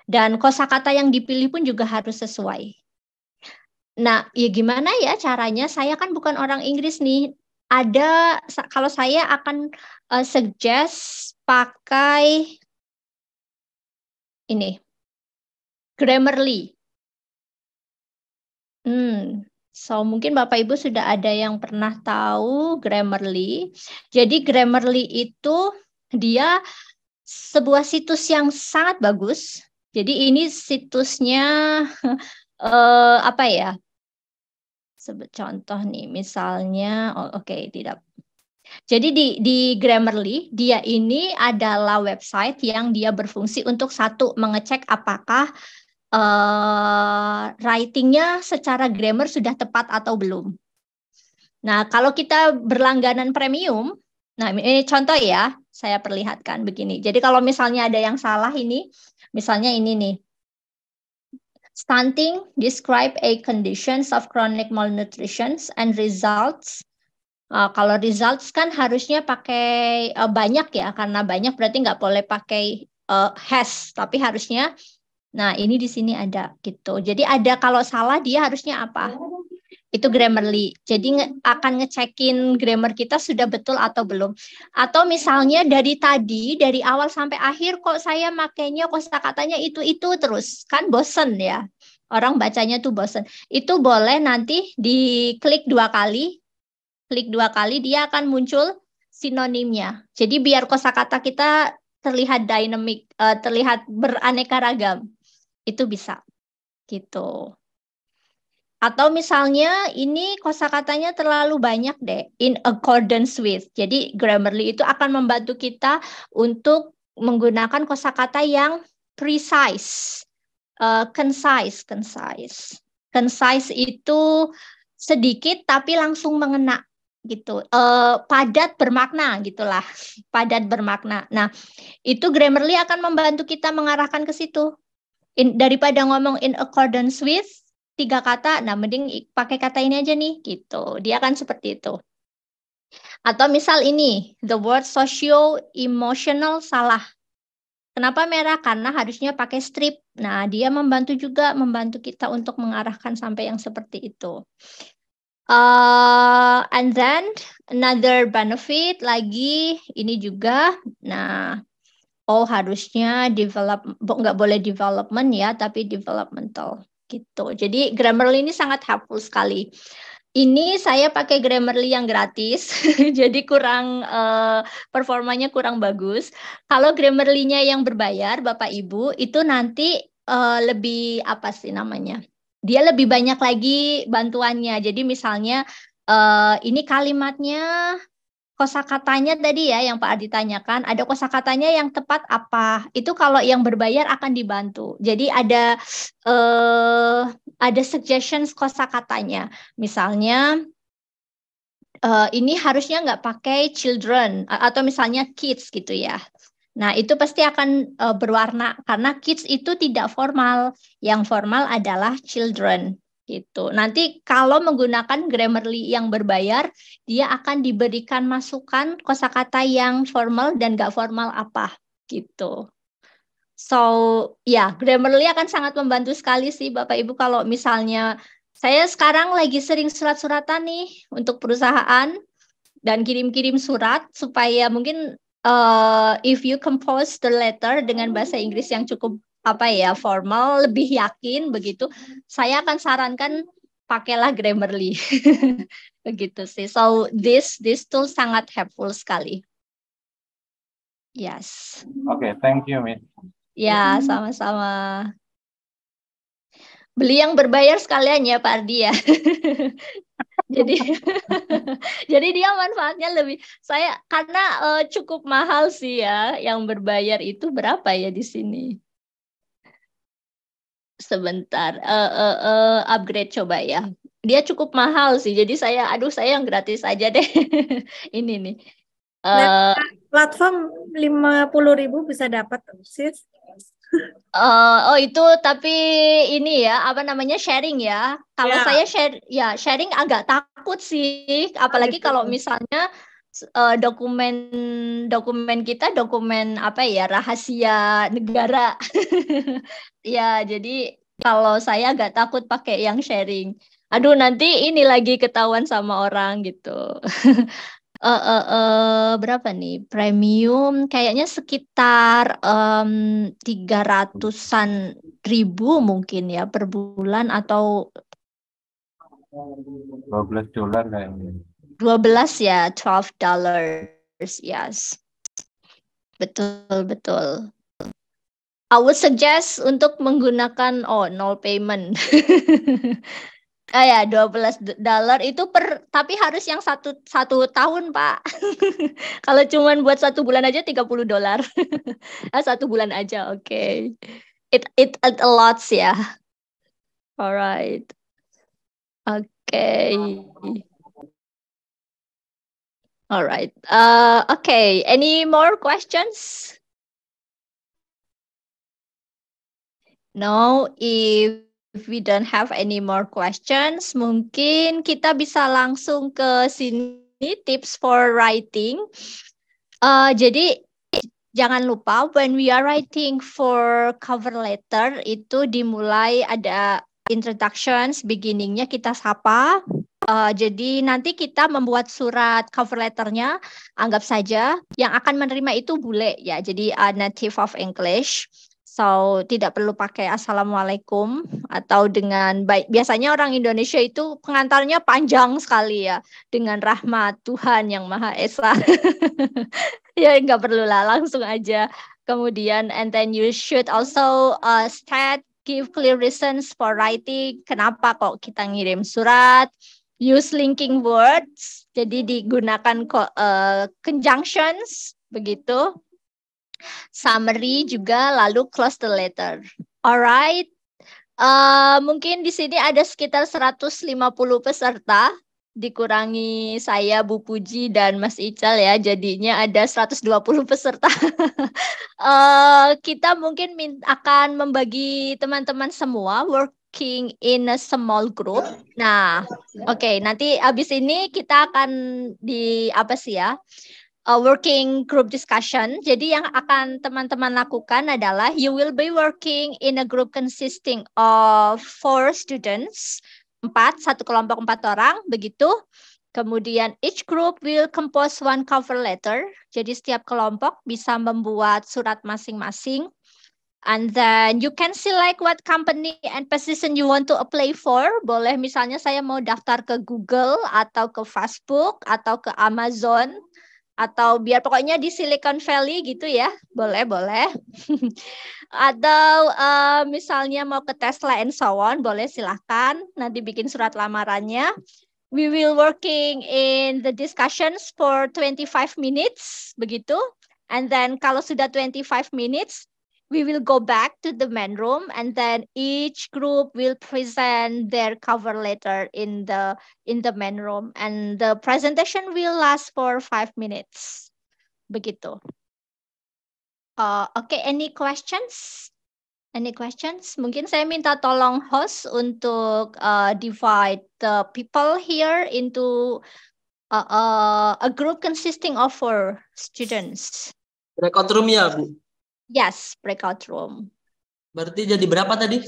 Dan kosakata yang dipilih pun juga harus sesuai. Nah, ya gimana ya caranya? Saya kan bukan orang Inggris nih. Kalau saya akan suggest pakai ini, Grammarly. So mungkin Bapak Ibu sudah ada yang pernah tahu Grammarly. Jadi Grammarly itu dia sebuah situs yang sangat bagus. Jadi ini situsnya apa ya? Sebut contoh nih, misalnya, tidak. Jadi di Grammarly, dia ini adalah website yang dia berfungsi untuk satu, mengecek apakah writing-nya secara grammar sudah tepat atau belum. Nah, kalau kita berlangganan premium, nah ini contoh ya, saya perlihatkan begini. Jadi kalau misalnya ada yang salah ini, misalnya ini nih, stunting describe a conditions of chronic malnutrition and results. Kalau results kan harusnya pakai banyak ya, karena banyak berarti nggak boleh pakai has, tapi harusnya, nah ini di sini ada gitu. Jadi ada kalau salah dia harusnya apa? Itu Grammarly. Jadi akan ngecekin grammar kita sudah betul atau belum. Atau misalnya dari awal sampai akhir kok saya makainya kosakatanya itu terus. Kan bosen ya. Orang bacanya tuh bosen. Itu boleh nanti diklik 2 kali. Klik 2 kali dia akan muncul sinonimnya. Jadi biar kosakata kita terlihat dynamic, terlihat beraneka ragam. Itu bisa. Gitu. Atau misalnya ini kosakatanya terlalu banyak deh, in accordance with. Jadi Grammarly itu akan membantu kita untuk menggunakan kosakata yang precise, concise. Concise itu sedikit tapi langsung mengena gitu. Padat bermakna gitulah, padat bermakna. Nah, itu Grammarly akan membantu kita mengarahkan ke situ. Daripada ngomong in accordance with 3 kata, nah mending pakai kata ini aja nih, gitu. Dia kan seperti itu. Atau misal ini, the word socio-emotional salah. Kenapa merah? Karena harusnya pakai strip. Nah, dia membantu kita untuk mengarahkan sampai yang seperti itu. And then another benefit lagi, ini juga, nah, harusnya nggak boleh development ya, tapi developmental. Gitu. Jadi Grammarly ini sangat helpful sekali. Ini saya pakai Grammarly yang gratis, jadi performanya kurang bagus. Kalau Grammarly-nya yang berbayar, Bapak Ibu, itu nanti lebih apa sih namanya? Dia lebih banyak lagi bantuannya. Jadi misalnya ini kalimatnya, kosakatanya tadi ya yang Pak Ardi tanyakan, ada kosakatanya yang tepat apa? Itu kalau yang berbayar akan dibantu. Jadi ada suggestions kosakatanya. Misalnya ini harusnya nggak pakai children atau misalnya kids gitu ya. Nah, itu pasti akan berwarna karena kids itu tidak formal. Yang formal adalah children. Gitu. Nanti kalau menggunakan Grammarly yang berbayar, dia akan diberikan masukan kosakata yang formal dan nggak formal apa gitu. So ya, Grammarly akan sangat membantu sekali sih Bapak Ibu kalau misalnya saya sekarang lagi sering surat-suratan nih untuk perusahaan dan kirim-kirim surat supaya mungkin if you compose the letter dengan bahasa Inggris yang cukup formal, lebih yakin begitu, saya akan sarankan pakailah Grammarly. Begitu sih. So this tool sangat helpful sekali. Yes. Oke, thank you, Miss. Ya, sama-sama. Beli yang berbayar sekalian ya Pak Ardi ya. Jadi jadi dia manfaatnya lebih karena cukup mahal sih ya, yang berbayar itu berapa ya di sini? Sebentar, upgrade coba ya. Dia cukup mahal sih, jadi saya yang gratis aja deh. Ini nih. Platform 50.000 bisa dapat, sis. Itu tapi ini ya, sharing ya. Kalau saya sharing agak takut sih, apalagi kalau misalnya dokumen kita rahasia negara. Ya, jadi kalau saya agak takut pakai yang sharing. Aduh, nanti ini lagi ketahuan sama orang gitu. Berapa nih premium? Kayaknya sekitar 300-an ribu mungkin ya per bulan atau $12 kayaknya. 12 ya, $12. Yes. Betul. I would suggest untuk menggunakan no payment. Ya, $12 itu tapi harus yang satu tahun, Pak. Kalau cuma buat 1 bulan aja $30. 1 bulan aja, oke. It a lot ya. Alright. Okay. Alright. Okay. Any more questions? No, if we don't have any more questions, mungkin kita bisa langsung ke sini tips for writing. Jadi jangan lupa when we are writing for cover letter itu dimulai ada introductions, beginningnya kita sapa. Jadi nanti kita membuat surat cover letternya, anggap saja yang akan menerima itu bule ya, jadi native of English. So, tidak perlu pakai Assalamualaikum atau dengan baik. Biasanya orang Indonesia itu pengantarnya panjang sekali ya. Dengan rahmat Tuhan yang Maha Esa. Ya, nggak perlu lah, langsung aja. Kemudian, and then you should also give clear reasons for writing. Kenapa kok kita ngirim surat. Use linking words. Jadi digunakan conjunctions. Begitu. Summary juga, lalu close the letter. Alright. Mungkin di sini ada sekitar 150 peserta, dikurangi saya, Bu Puji, dan Mas Ical ya, jadinya ada 120 peserta. Kita mungkin akan membagi teman-teman semua working in a small group. Nah, oke, nanti habis ini kita akan working group discussion. Jadi yang akan teman-teman lakukan adalah you will be working in a group consisting of 4 students. 1 kelompok 4 orang, begitu. Kemudian each group will compose 1 cover letter. Jadi setiap kelompok bisa membuat surat masing-masing. And then you can select what company and position you want to apply for. Boleh misalnya saya mau daftar ke Google atau ke Facebook atau ke Amazon. Atau biar pokoknya di Silicon Valley gitu ya, boleh. Atau misalnya mau ke Tesla and so on, boleh silahkan. Nanti bikin surat lamarannya. We will working in the discussions for 25 minutes, begitu. And then kalau sudah 25 minutes, we will go back to the main room and then each group will present their cover letter in the main room and the presentation will last for 5 minutes. Begitu. Okay, any questions? Any questions? Mungkin saya minta tolong host untuk divide the people here into a group consisting of 4 students. Breakout room ya, Bu? Yes, breakout room. Berarti jadi berapa tadi?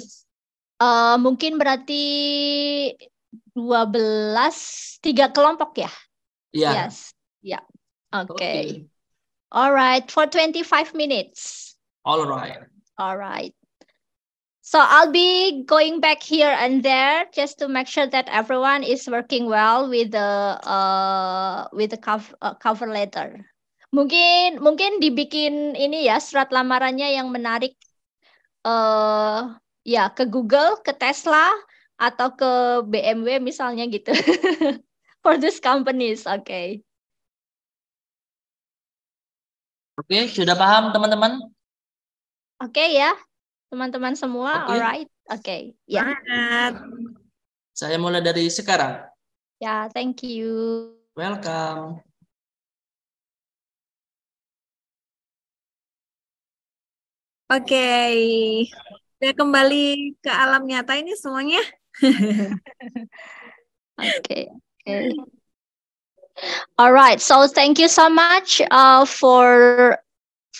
Mungkin berarti 3 kelompok ya? Iya. Yes. Ya. Oke. All right, for 25 minutes. All right. All right. So I'll be going back here and there just to make sure that everyone is working well with the cover letter. Mungkin dibikin ini ya surat lamarannya yang menarik ya ke Google, ke Tesla atau ke BMW misalnya gitu. For these companies, okay. Oke, sudah paham teman-teman? Oke ya, teman-teman semua. Oke. Alright, oke. Ya, Semangat. Saya mulai dari sekarang. ya, thank you. Welcome. Oke, udah kembali ke alam nyata ini semuanya. Okay, okay. All right. So thank you so much for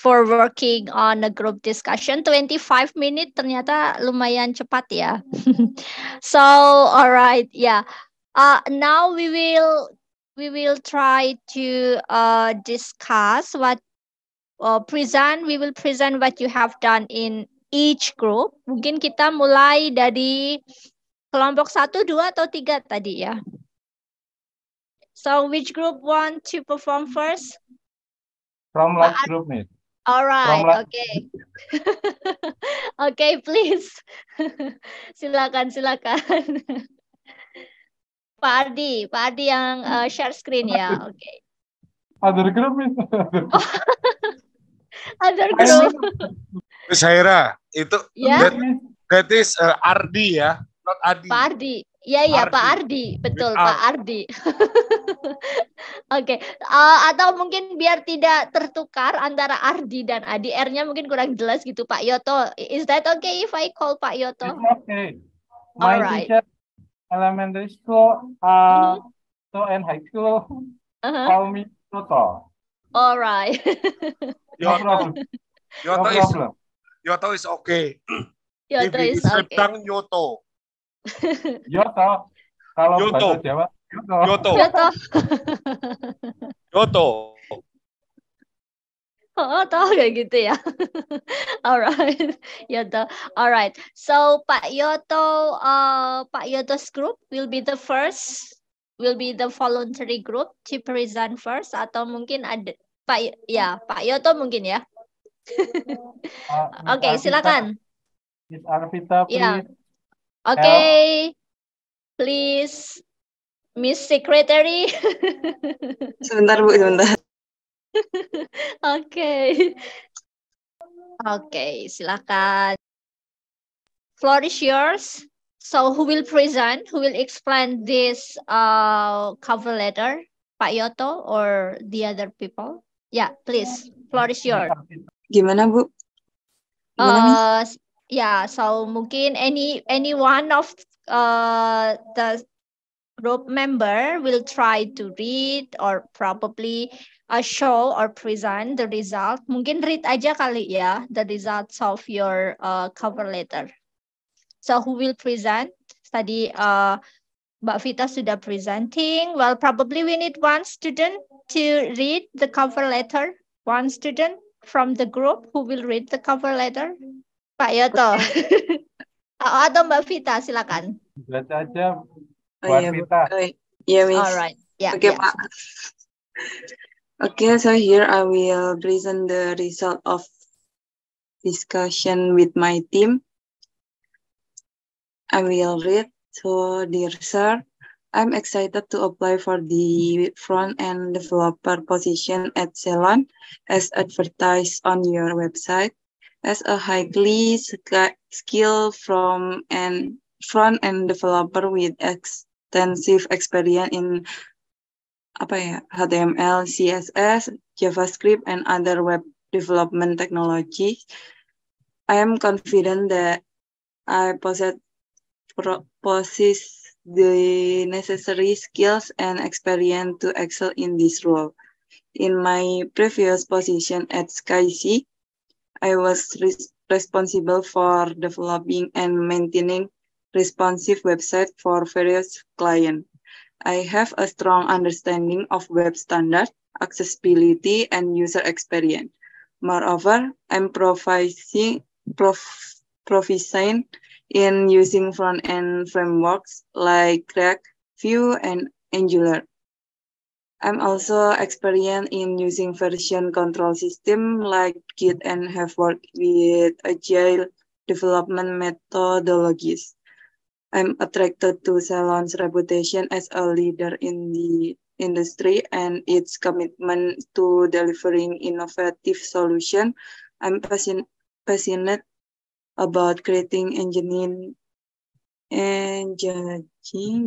working on a group discussion. 25 minutes ternyata lumayan cepat ya. So all right, yeah. Now we will try to discuss what we will present what you have done in each group. Mungkin kita mulai dari kelompok 1, 2, atau 3 tadi ya. So which group want to perform first? From last group, Miss. All right, From okay. Okay, please. Silakan. Pak Ardi yang share screen ya. Okay. Other group, Miss. Other group. Miss Haira, itu Ya, that is Ardi ya, not Adi. Pak Ardi. Iya, Ardi. Pak Ardi. Betul, With Pak Ardi. Oke, atau mungkin biar tidak tertukar antara Ardi dan Adi, R-nya mungkin kurang jelas gitu, Pak Yoto. Is that okay if I call Pak Yoto? It's okay. My Alright. teacher, elementary school, so and high school, call me Toto. Alright. No problem. No problem. Yoto is okay. Yoto If is it okay. Septang Yoto. Yoto. Kalau Yoto. bahasa Jawa, Yoto. Yoto. Yoto. Yoto. Oh, tahu kayak gitu ya. Alright, Yoto. Alright. So Pak Yoto's group will be the voluntary group to present first, atau mungkin ada Pak Yoto mungkin ya. Oke, silakan. Miss Arvita, please. Ya. Oke. Please, Miss Secretary. Sebentar, Bu, sebentar. Oke, silakan. Floor is yours. So who will present? Who will explain this cover letter? Pak Yoto or the other people? Yeah, please. Floor is yours. Gimana, Bu? Gimana, Miss? Yeah, so mungkin any one of the group member will try to read or probably show or present the result. Mungkin read aja kali ya, the results of your cover letter. So who will present? Tadi Mbak Vita sudah presenting. Well, probably we need one student to read the cover letter. One student from the group who will read the cover letter. Pak Yoto. Atau Mbak Vita, silakan. Baca aja Oh, buat iya, Bu. Vita. Oh, iya, Miss. Alright. Yeah, Okay, yeah. Pak. Okay, so here I will present the result of discussion with my team. I will read. So, dear sir, I'm excited to apply for the front-end developer position at Ceylon as advertised on your website. As a highly skilled front-end developer with extensive experience in HTML, CSS, JavaScript, and other web development technologies, I am confident that I possess the necessary skills and experience to excel in this role. In my previous position at SkySea, I was responsible for developing and maintaining responsive websites for various clients. I have a strong understanding of web standards. accessibility, and user experience. Moreover, I'm proficient in using front-end frameworks like React, Vue, and Angular. I'm also experienced in using version control system like Git and have worked with agile development methodologies. I'm attracted to Ceylon's reputation as a leader in the industry and its commitment to delivering innovative solutions. I'm passionate about creating engaging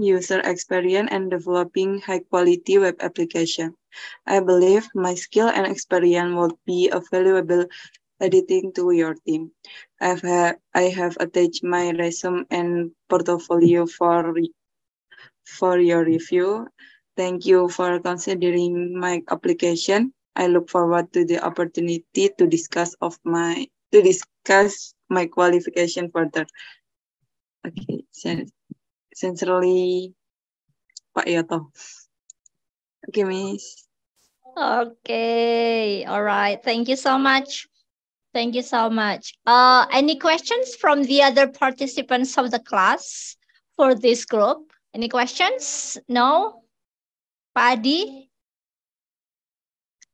user experience and developing high-quality web application. I believe my skill and experience will be a valuable addition to your team. I have attached my resume and portfolio for your review. Thank you for considering my application. I look forward to the opportunity to discuss my qualification further. Okay, sincerely, Pak Yoto. Okay, Miss. Okay, all right. Thank you so much. Thank you so much. Any questions from the other participants of the class for this group? Any questions? No? Pak Adi?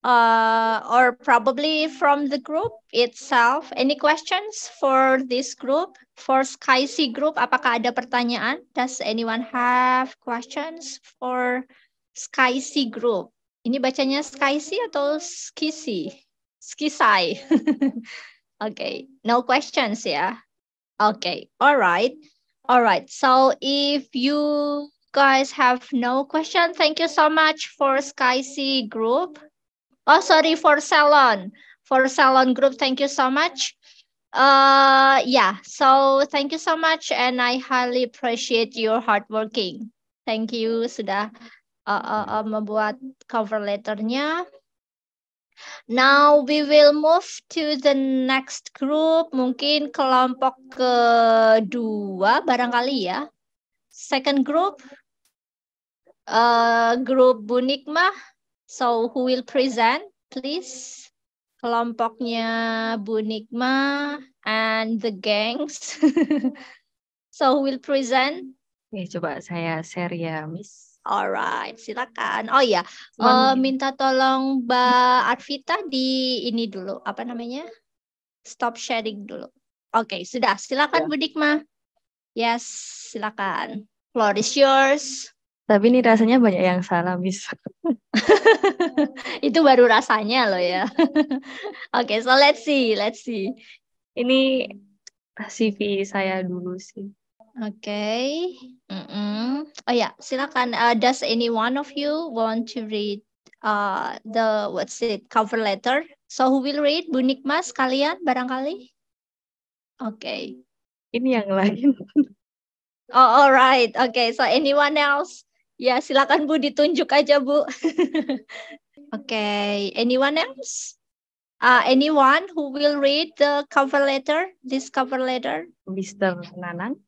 Or probably from the group itself. Any questions for this group? For SkySea group, apakah ada pertanyaan? Does anyone have questions for SkySea group? Ini bacanya SkySea atau SkySea? SkySea. Okay, no questions ya. Okay, all right. All right, so if you guys have no question, thank you so much for SkySea group. Oh, sorry, for Ceylon. For Ceylon group, thank you so much. Yeah, so thank you so much and I highly appreciate your hard working. Thank you sudah membuat cover letternya. Now we will move to the next group. Mungkin kelompok kedua barangkali ya. Second group. Group Bu Nikmah. So who will present, please? Kelompoknya Bu Nikmah and the gangs. So who will present? Oke, coba saya share ya, Miss. Alright, silakan. Oh ya, minta tolong Mbak Arvita di ini dulu, apa namanya? Stop sharing dulu. Oke, sudah. Silakan Bu Nikmah. Yes, silakan. Floor is yours. Tapi ini rasanya banyak yang salah, Miss. Itu baru rasanya loh ya. Oke, so let's see. Ini CV saya dulu sih. Oke. Oh ya, silakan. Does any one of you want to read the cover letter? So who will read? Bu Nikmah sekalian barangkali? Oke. Ini yang lain. Oh, alright. Okay, so anyone else? Ya, silakan Bu, ditunjuk aja Bu. Okay, anyone else? Anyone who will read the cover letter? This cover letter? Mr. Nanang.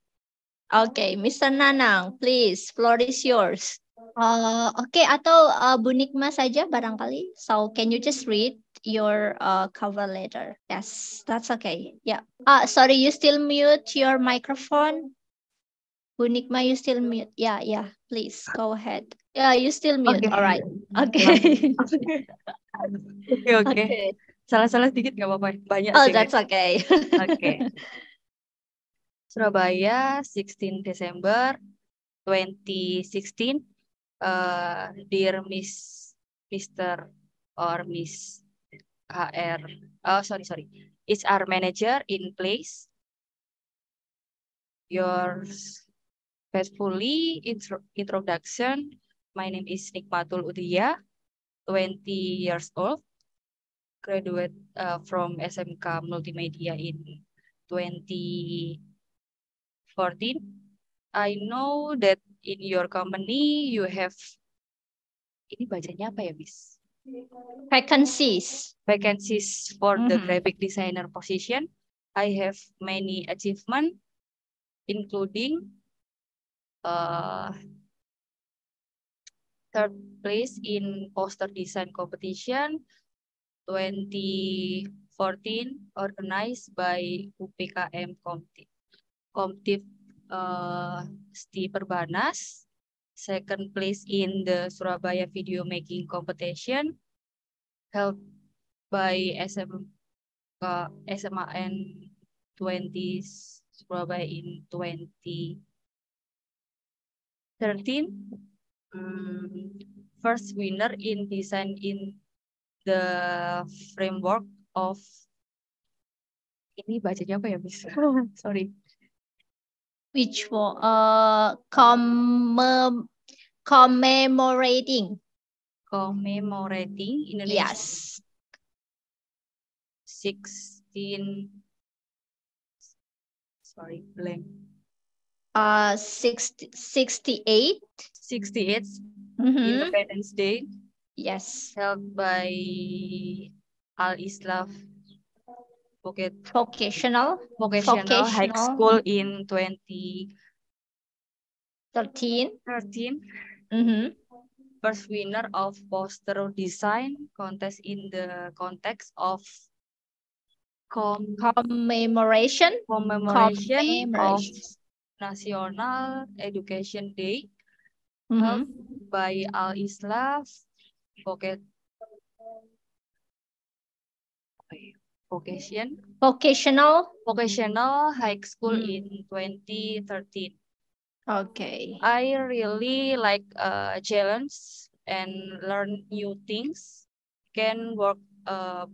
Okay, Mr. Nanang, please, floor is yours. Okay, atau Bu Nikmah saja barangkali. So, can you just read your cover letter? Yes, that's okay. Yeah. Sorry, you still mute your microphone. Bu Nikmah, you still mute. Yeah, please go ahead. Yeah, you still mute. Okay. All right. Okay. Okay. Salah-salah sedikit nggak apa-apa. Banyak Oh, sih. that's okay. Okay. Surabaya, 16 December 2016. Dear Mr. or Miss HR. Oh, sorry. Is our manager in place? Yours faithfully introduction. My name is Nikmatul Udhiya, 20 years old, graduate from SMK Multimedia in 2014. I know that in your company you have, ini bacanya apa ya, Miss? Vacancies for the graphic designer position. I have many achievements, including third place in poster design competition 2014 organized by UPKM Komtif Sti Perbanas. Second place in the Surabaya video making competition held by SMAN 20 Surabaya in 2013. First winner in design in the framework of ini bacanya apa ya, Miss? Sorry. Which one? Commemorating Indonesia. Yes. 16. Sorry, blank. 68. 68 Independence Day. Yes. Held by Al-Islah Vocational High School in 2013. First winner of poster design contest in the context of commemoration of National Education Day held by Al-Islah Vocational High School in 2013. Okay. I really like challenge and learn new things. Can work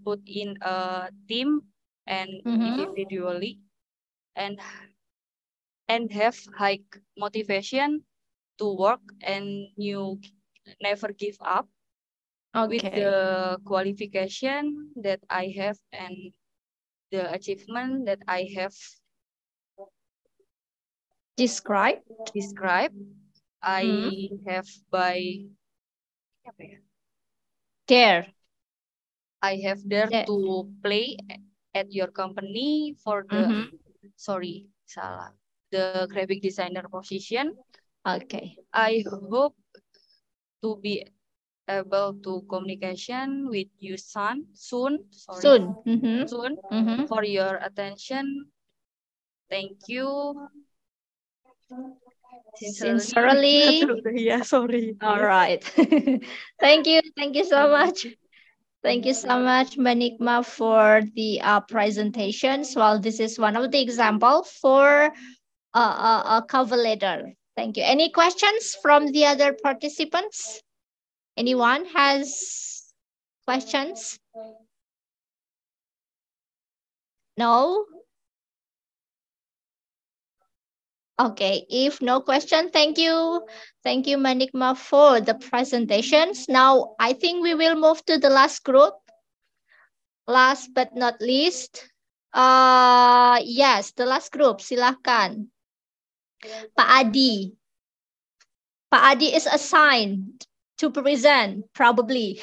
put in a team and individually, and have high motivation to work and never give up. With the qualification that I have and the achievement that I have described, I have dare to play at your company for the the graphic designer position. Okay. I hope to be able to communication with you soon. For your attention. Thank you. Sincerely. Yeah, sorry. All right. Thank you so much. Thank you so much, Manikma, for the presentations. Well, this is one of the example for a cover letter. Thank you. Any questions from the other participants? Anyone has questions? No? Okay, if no question, thank you. Thank you, Manikma, for the presentations. Now, I think we will move to the last group. Last but not least, yes, the last group, silahkan. Pak Adi. Pak Adi is assigned to present, probably.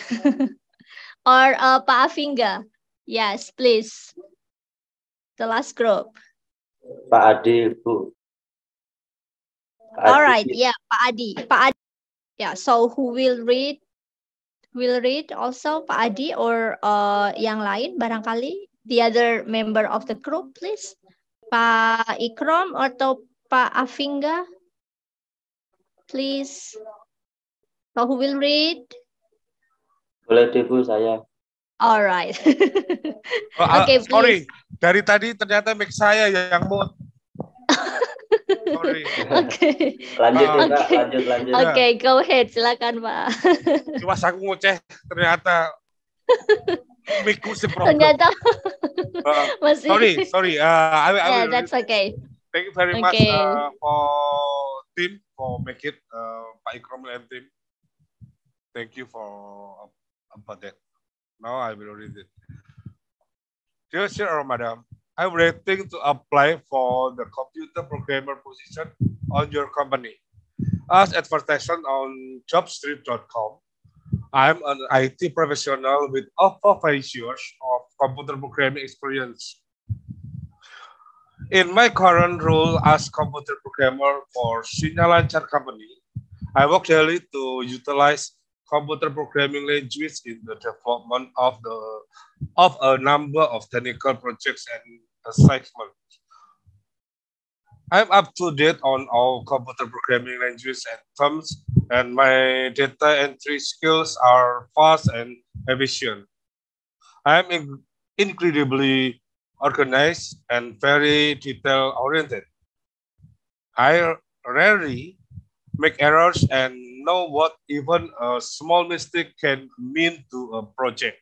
Or Pak Afinga. Yes, please. The last group. Pak Adi, Bu. All right, yeah, Pak Adi. Yeah, so who will read? Will read also Pak Adi or yang lain barangkali? The other member of the group, please. Pak Ikram atau Pak Afinga? Please. So who will read? Boleh deh, Bu, saya. All right. Okay, sorry. Dari tadi ternyata mic saya yang mute. Sorry. Okay. Lanjut, lanjut. Okay, go ahead. Silakan, Pak. Cuma aku ngoceh, ternyata mic-ku si problem. Ternyata masih. Sorry. Yeah, that's okay. Thank you very much for team for make it Pak Ikram and team. Thank you for about that. Now I will read it. Dear Sir or Madam, I'm waiting to apply for the computer programmer position on your company. As advertised on jobstreet.com, I'm an IT professional with over 5 years of computer programming experience. In my current role as computer programmer for Sinyal Lancar Company, I work daily to utilize computer programming language in the development of a number of technical projects and assignments. I'm up to date on all computer programming languages and terms, and my data entry skills are fast and efficient. I'm incredibly organized and very detail-oriented. I rarely make errors and know what even a small mistake can mean to a project.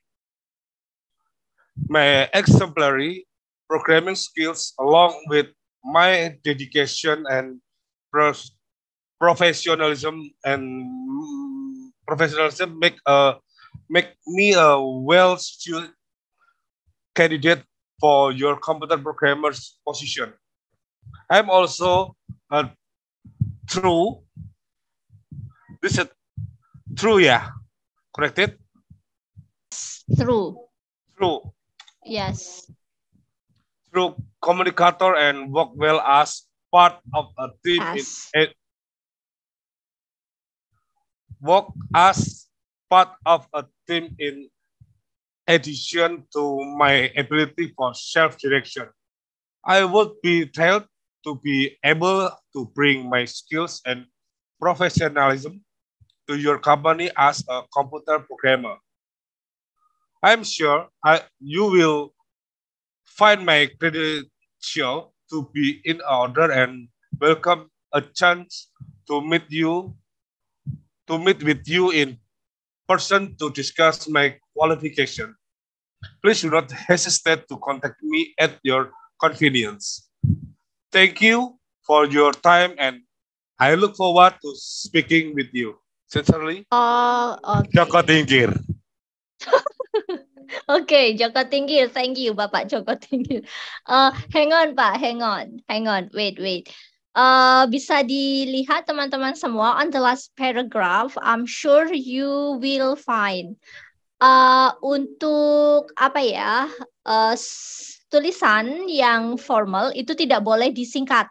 My exemplary programming skills, along with my dedication and professionalism make me a well-suited candidate for your computer programmer's position. I'm also a true. This is true, yeah. Corrected? True. True. Yes. True communicator and work well as part of a team. Work as part of a team in addition to my ability for self-direction. I would be thrilled to be able to bring my skills and professionalism to your company as a computer programmer. I'm sure you will find my credential to be in order and welcome a chance to meet with you in person to discuss my qualification. Please do not hesitate to contact me at your convenience. Thank you for your time, and I look forward to speaking with you. Sincerely, okay. Joko Tingkir. Okay, Joko Tingkir. Thank you, Bapak Joko Tingkir. Hang on, Pak. Hang on. Wait. Bisa dilihat teman-teman semua on the last paragraph. I'm sure you will find untuk apa ya, tulisan yang formal itu tidak boleh disingkat.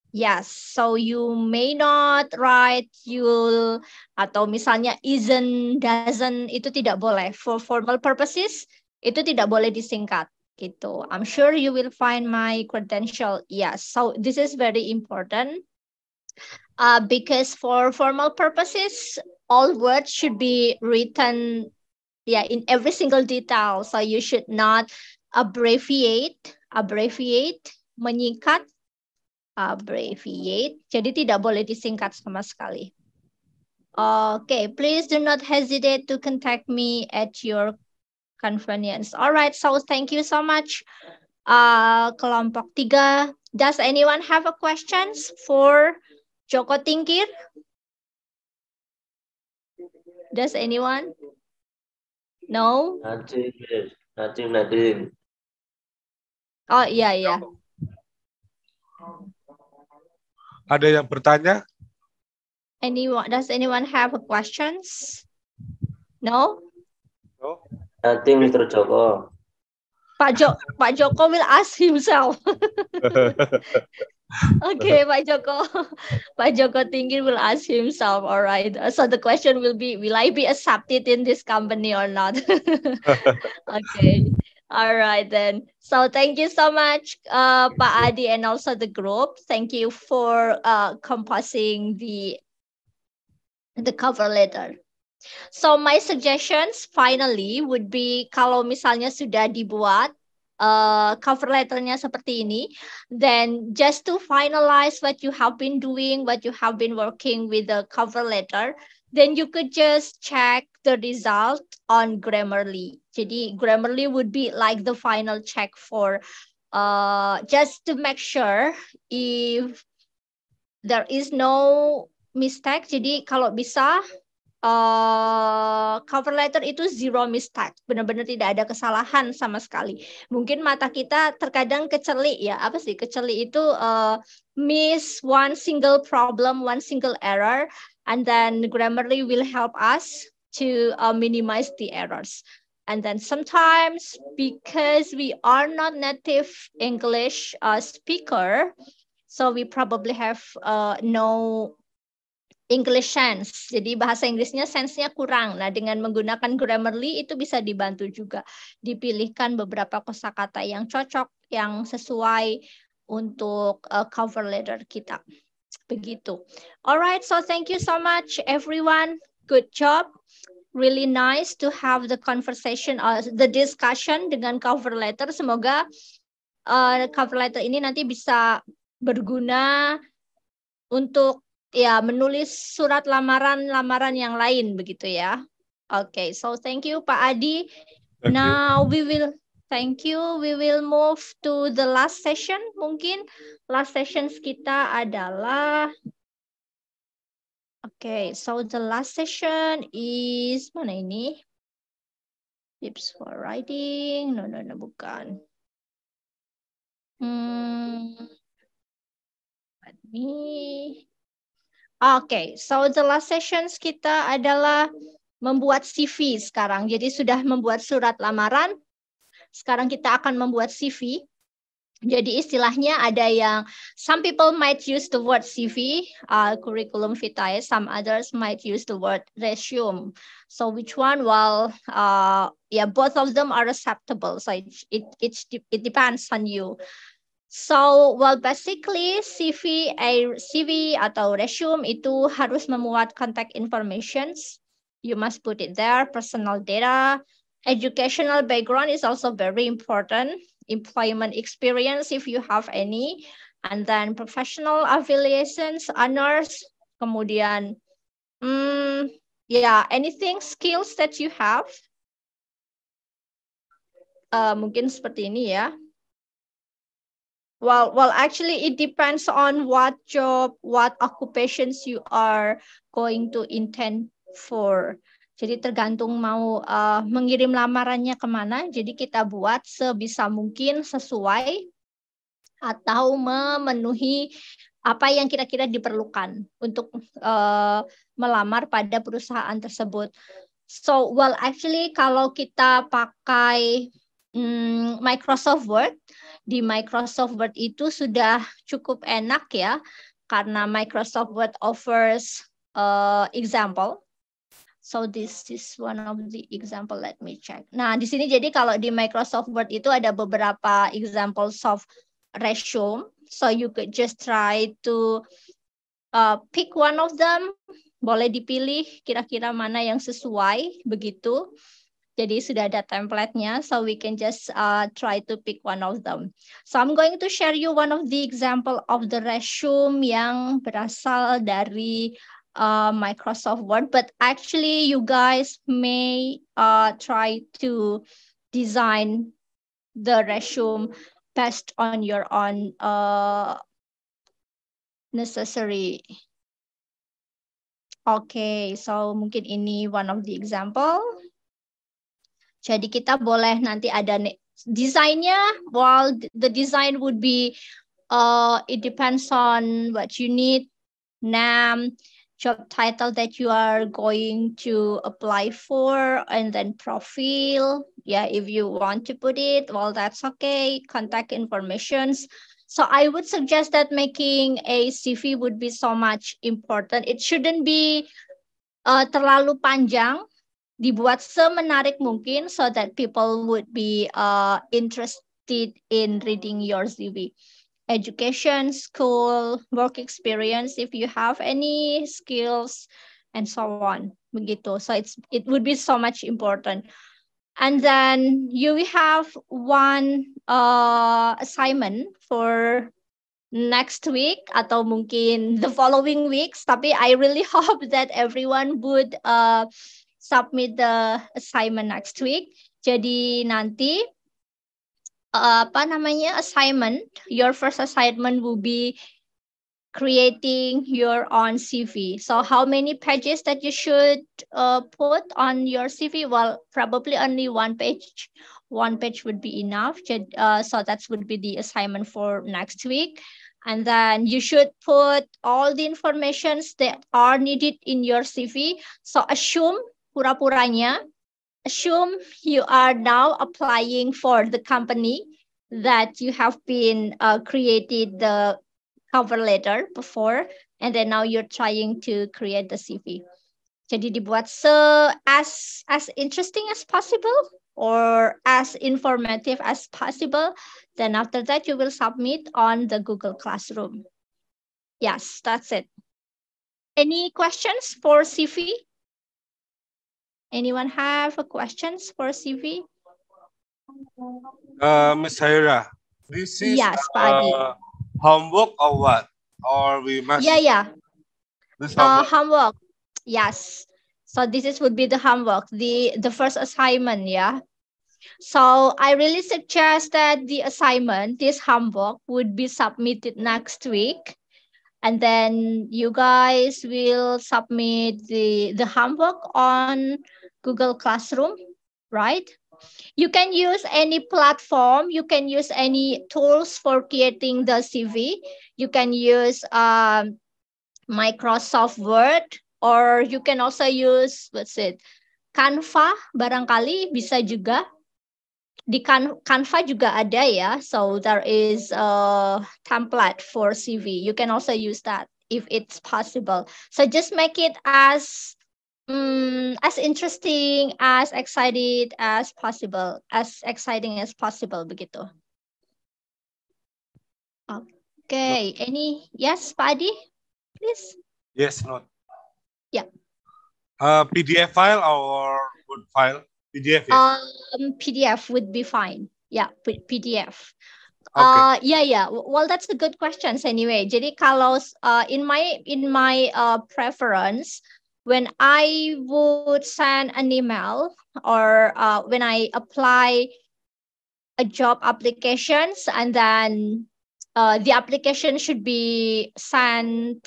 Yes, so you may not write you'll atau misalnya isn't, doesn't, itu tidak boleh. For formal purposes itu tidak boleh disingkat gitu. I'm sure you will find my credential. Yes, so this is very important because for formal purposes all words should be written in every single detail. So you should not abbreviate, menyingkat, abbreviate. Jadi tidak boleh disingkat sama sekali. Okay, please do not hesitate to contact me at your convenience. All right, so thank you so much. Kelompok 3. Does anyone have a questions for Joko Tingkir? Does anyone? No? Nadine. Oh, iya. Ada yang bertanya? Does anyone have a questions? No? No. Nanti Mr. Joko. Pak Joko will ask himself. Okay, Pak Joko Tingkir will ask himself. All right. So the question will be, will I be accepted in this company or not? Okay. All right then. So thank you so much, Pak Adi, and also the group. Thank you for composing the cover letter. So my suggestions finally would be, kalau misalnya sudah dibuat cover letternya seperti ini, then just to finalize what you have been doing, what you have been working with the cover letter, then you could just check the result on Grammarly. Jadi Grammarly would be like the final check for just to make sure if there is no mistake. Jadi kalau bisa cover letter itu zero mistake, benar-benar tidak ada kesalahan sama sekali. Mungkin mata kita terkadang keceli ya, apa sih keceli itu miss one single problem, one single error, and then Grammarly will help us to minimize the errors. And then sometimes because we are not native English speaker, so we probably have no English sense. Jadi bahasa Inggrisnya sense-nya kurang. Nah, dengan menggunakan Grammarly itu bisa dibantu juga. Dipilihkan beberapa kosakata yang cocok, yang sesuai untuk cover letter kita. Begitu. Alright, so thank you so much everyone. Good job. Really nice to have the conversation, the discussion dengan cover letter. Semoga cover letter ini nanti bisa berguna untuk ya menulis surat lamaran yang lain begitu ya. Okay, so thank you Pak Adi. Now we will move to the last session. Mungkin last sessions kita adalah okay, so the last session is mana ini? Tips for writing. No, bukan. Let me. Okay, so the last sessions kita adalah membuat CV sekarang. Jadi sudah membuat surat lamaran. Sekarang kita akan membuat CV. Jadi istilahnya ada yang some people might use the word CV, curriculum vitae, some others might use the word resume. So which one? Well, yeah, both of them are acceptable. So it depends on you. So, well, basically CV atau resume itu harus memuat contact informations. You must put it there, personal data. Educational background is also very important. Employment experience if you have any. And then professional affiliations, honors. Kemudian, yeah, anything, skills that you have. Mungkin seperti ini ya. Well, actually, it depends on what job, what occupations you are going to intend for. Jadi tergantung mau mengirim lamarannya kemana. Jadi kita buat sebisa mungkin sesuai atau memenuhi apa yang kira-kira diperlukan untuk melamar pada perusahaan tersebut. So, well, actually, kalau kita pakai Microsoft Word, di Microsoft Word itu sudah cukup enak ya, karena Microsoft Word offers example. So this is one of the example. Let me check. Nah di sini jadi kalau di Microsoft Word itu ada beberapa examples of resume. So you could just try to pick one of them. Boleh dipilih kira-kira mana yang sesuai begitu. Jadi sudah ada template-nya, so we can just try to pick one of them. So I'm going to share you one of the example of the resume yang berasal dari Microsoft Word, but actually you guys may try to design the resume based on your own necessary. Okay, so mungkin ini one of the example. Jadi kita boleh nanti ada desainnya. Well, the design would be, it depends on what you need, name, job title that you are going to apply for, and then profile. Yeah, if you want to put it, well, that's okay. Contact informations. So I would suggest that making a CV would be so much important. It shouldn't be terlalu panjang. Dibuat semenarik mungkin so that people would be interested in reading your CV. Education, school, work experience, if you have any skills, and so on. Begitu. So it would be so much important. And then you have one assignment for next week atau mungkin the following weeks. Tapi I really hope that everyone would submit the assignment next week. Jadi nanti assignment, your first assignment will be creating your own CV. So how many pages that you should put on your CV? Well, probably only one page. One page would be enough. So that would be the assignment for next week. And then you should put all the informations that are needed in your CV. So assume pura-puranya, assume you are now applying for the company that you have been created the cover letter before. and then now you're trying to create the CV. Jadi dibuat as interesting as possible or as informative as possible. Then after that, you will submit on the Google Classroom. Yes, that's it. Any questions for CV? Anyone have questions for CV? Ms. Haira, this is Yes, Pak Adi. homework or what? Or we must? Yeah. This homework. Homework. Yes. So this would be the homework, the first assignment, yeah. So I really suggest that the assignment, this homework, would be submitted next week. And then you guys will submit the homework on Google Classroom, right? You can use any platform. You can use any tools for creating the CV. You can use Microsoft Word, or you can also use, Canva, barangkali bisa juga. Di Canva juga ada ya, so there is a template for CV. You can also use that if it's possible. So just make it as interesting, as exciting as possible, begitu. Okay, yes, Pak Adi, please. Yes, not. Yeah. PDF file or Word file? PDF, yes. PDF would be fine. Yeah, PDF. Okay. Yeah. Well, that's a good question anyway. Jadi kalau in my preference, when I would send an email or when I apply a job applications, and then the application should be sent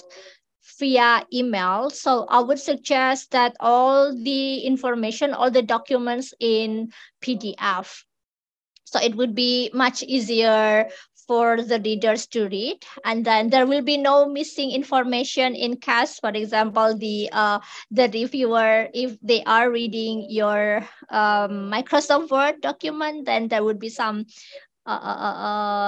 via email. So I would suggest that all the information, all the documents in PDF. So it would be much easier for the readers to read, and then there will be no missing information in case, for example, the reviewer, if they are reading your Microsoft Word document, then there would be some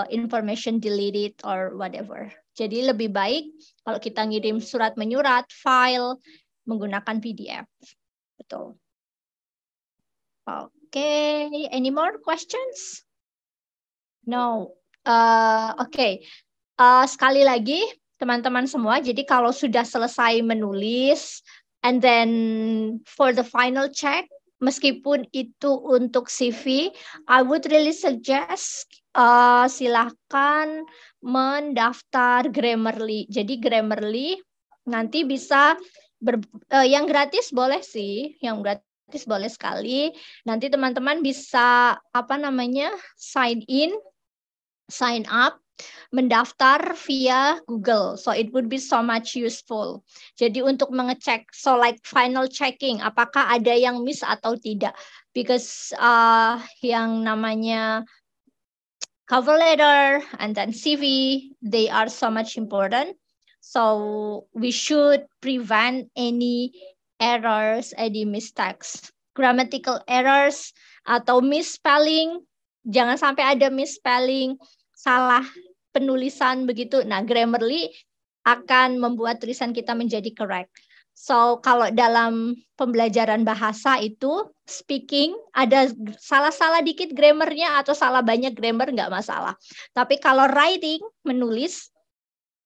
information deleted or whatever. Jadi lebih baik kalau kita ngirim surat menyurat, file menggunakan PDF. Betul. Okay, any more questions? No. Okay. Sekali lagi, teman-teman semua, jadi kalau sudah selesai menulis, and then for the final check, meskipun itu untuk CV, I would really suggest silahkan mendaftar Grammarly. Jadi Grammarly nanti bisa yang gratis boleh sih, yang gratis boleh sekali. Nanti teman-teman bisa sign up, mendaftar via Google. So it would be so much useful. Jadi untuk mengecek, so like final checking, apakah ada yang miss atau tidak. Because yang namanya cover letter and then CV, they are so much important. So we should prevent any errors, any mistakes, grammatical errors atau misspelling. Jangan sampai ada misspelling, salah penulisan begitu. Nah, Grammarly akan membuat tulisan kita menjadi correct. So, kalau dalam pembelajaran bahasa itu, speaking, ada salah-salah dikit grammarnya atau salah banyak grammar, nggak masalah. Tapi kalau writing, menulis,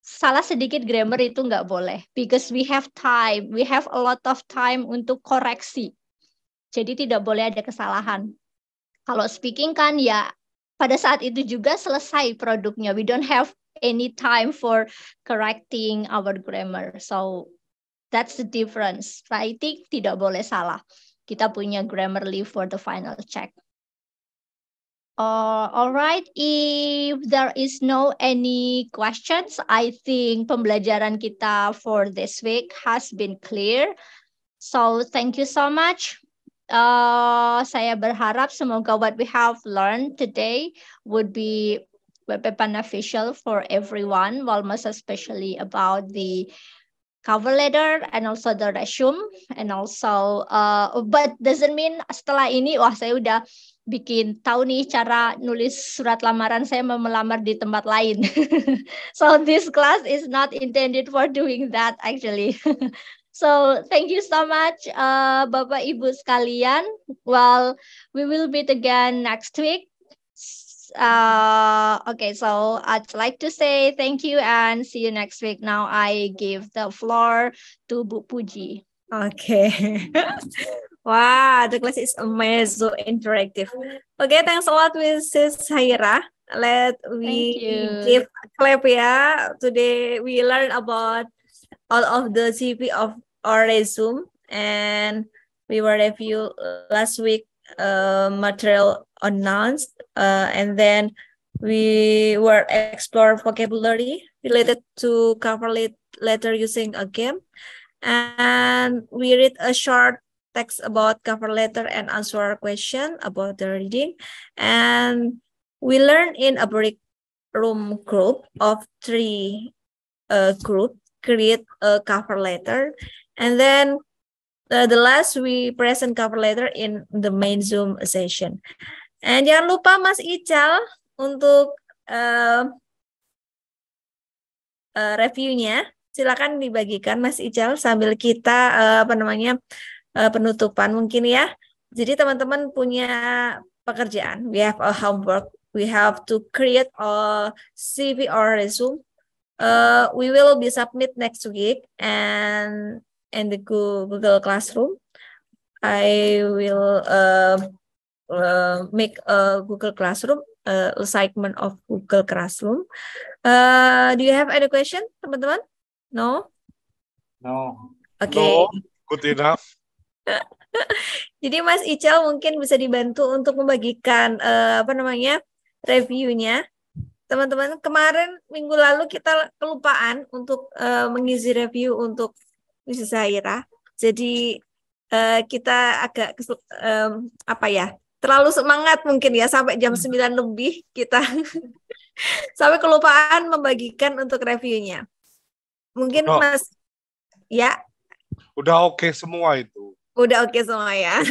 salah sedikit grammar itu nggak boleh. Because we have time, we have a lot of time untuk koreksi. Jadi tidak boleh ada kesalahan. Kalau speaking kan ya pada saat itu juga selesai produknya. We don't have any time for correcting our grammar. So that's the difference. Writing tidak boleh salah. Kita punya Grammarly for the final check. All right, if there is no any questions, I think pembelajaran kita for this week has been clear. So thank you so much. Saya berharap semoga what we have learned today would be beneficial for everyone, while most especially about the cover letter and also the resume, and also but doesn't mean setelah ini wah saya udah bikin tahu nih cara nulis surat lamaran saya mau melamar di tempat lain. So this class is not intended for doing that actually. So thank you so much, Bapak Ibu sekalian. Well, we will meet again next week. Okay, so I'd like to say thank you and see you next week. Now I give the floor to Bu Puji. Okay. Wow, the class is amazing, so interactive. Okay, thanks a lot, Mrs. Haira. Let we give a clap ya. Today we learn about all of the CV of our resume, and we will review last week material on nouns, and then we were explore vocabulary related to cover letter using a game, and we read a short text about cover letter and answer a question about the reading, and we learn in a break room group of 3 group create a cover letter, and then the last we present cover letter in the main Zoom session. And jangan lupa Mas Ical untuk reviewnya. Silakan dibagikan Mas Ical sambil kita penutupan mungkin ya. Jadi teman-teman punya pekerjaan. We have a homework. We have to create a CV or resume. We will be submit next week and in the Google Classroom. I will make a Google Classroom assignment of Google Classroom. Do you have any question, teman-teman? No? No. Okay. No, good enough. Jadi Mas Ical mungkin bisa dibantu untuk membagikan reviewnya. Teman-teman, kemarin minggu lalu kita kelupaan untuk mengisi review untuk Mrs. Haira. Jadi kita agak terlalu semangat mungkin ya sampai jam 9 lebih kita sampai kelupaan membagikan untuk reviewnya. Mungkin Mas ya. Udah oke semua itu. Udah oke semua ya.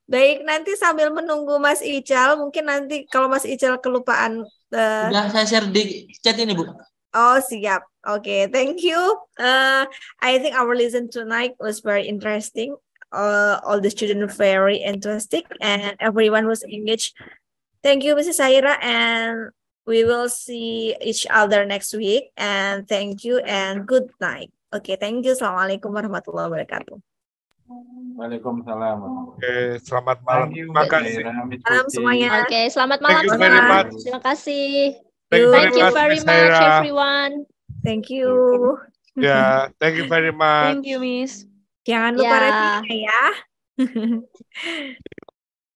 Baik, nanti sambil menunggu Mas Ical, mungkin nanti kalau Mas Ical kelupaan. Udah saya share di chat ini, Bu. Oh, siap. Okay, thank you. I think our lesson tonight was very interesting. All the students very enthusiastic and everyone was engaged. Thank you, Mrs. Haira, and we will see each other next week. And thank you and good night. Oke, thank you. Assalamualaikum warahmatullahi wabarakatuh. Waalaikumsalam. Oke, selamat malam. Terima kasih. Malam semuanya. Oke, selamat malam Thank you very semua. much. Terima kasih. Thank you very much, everyone. Thank you. Ya, thank you very much. Thank you, Miss. Jangan lupa reviewnya ya.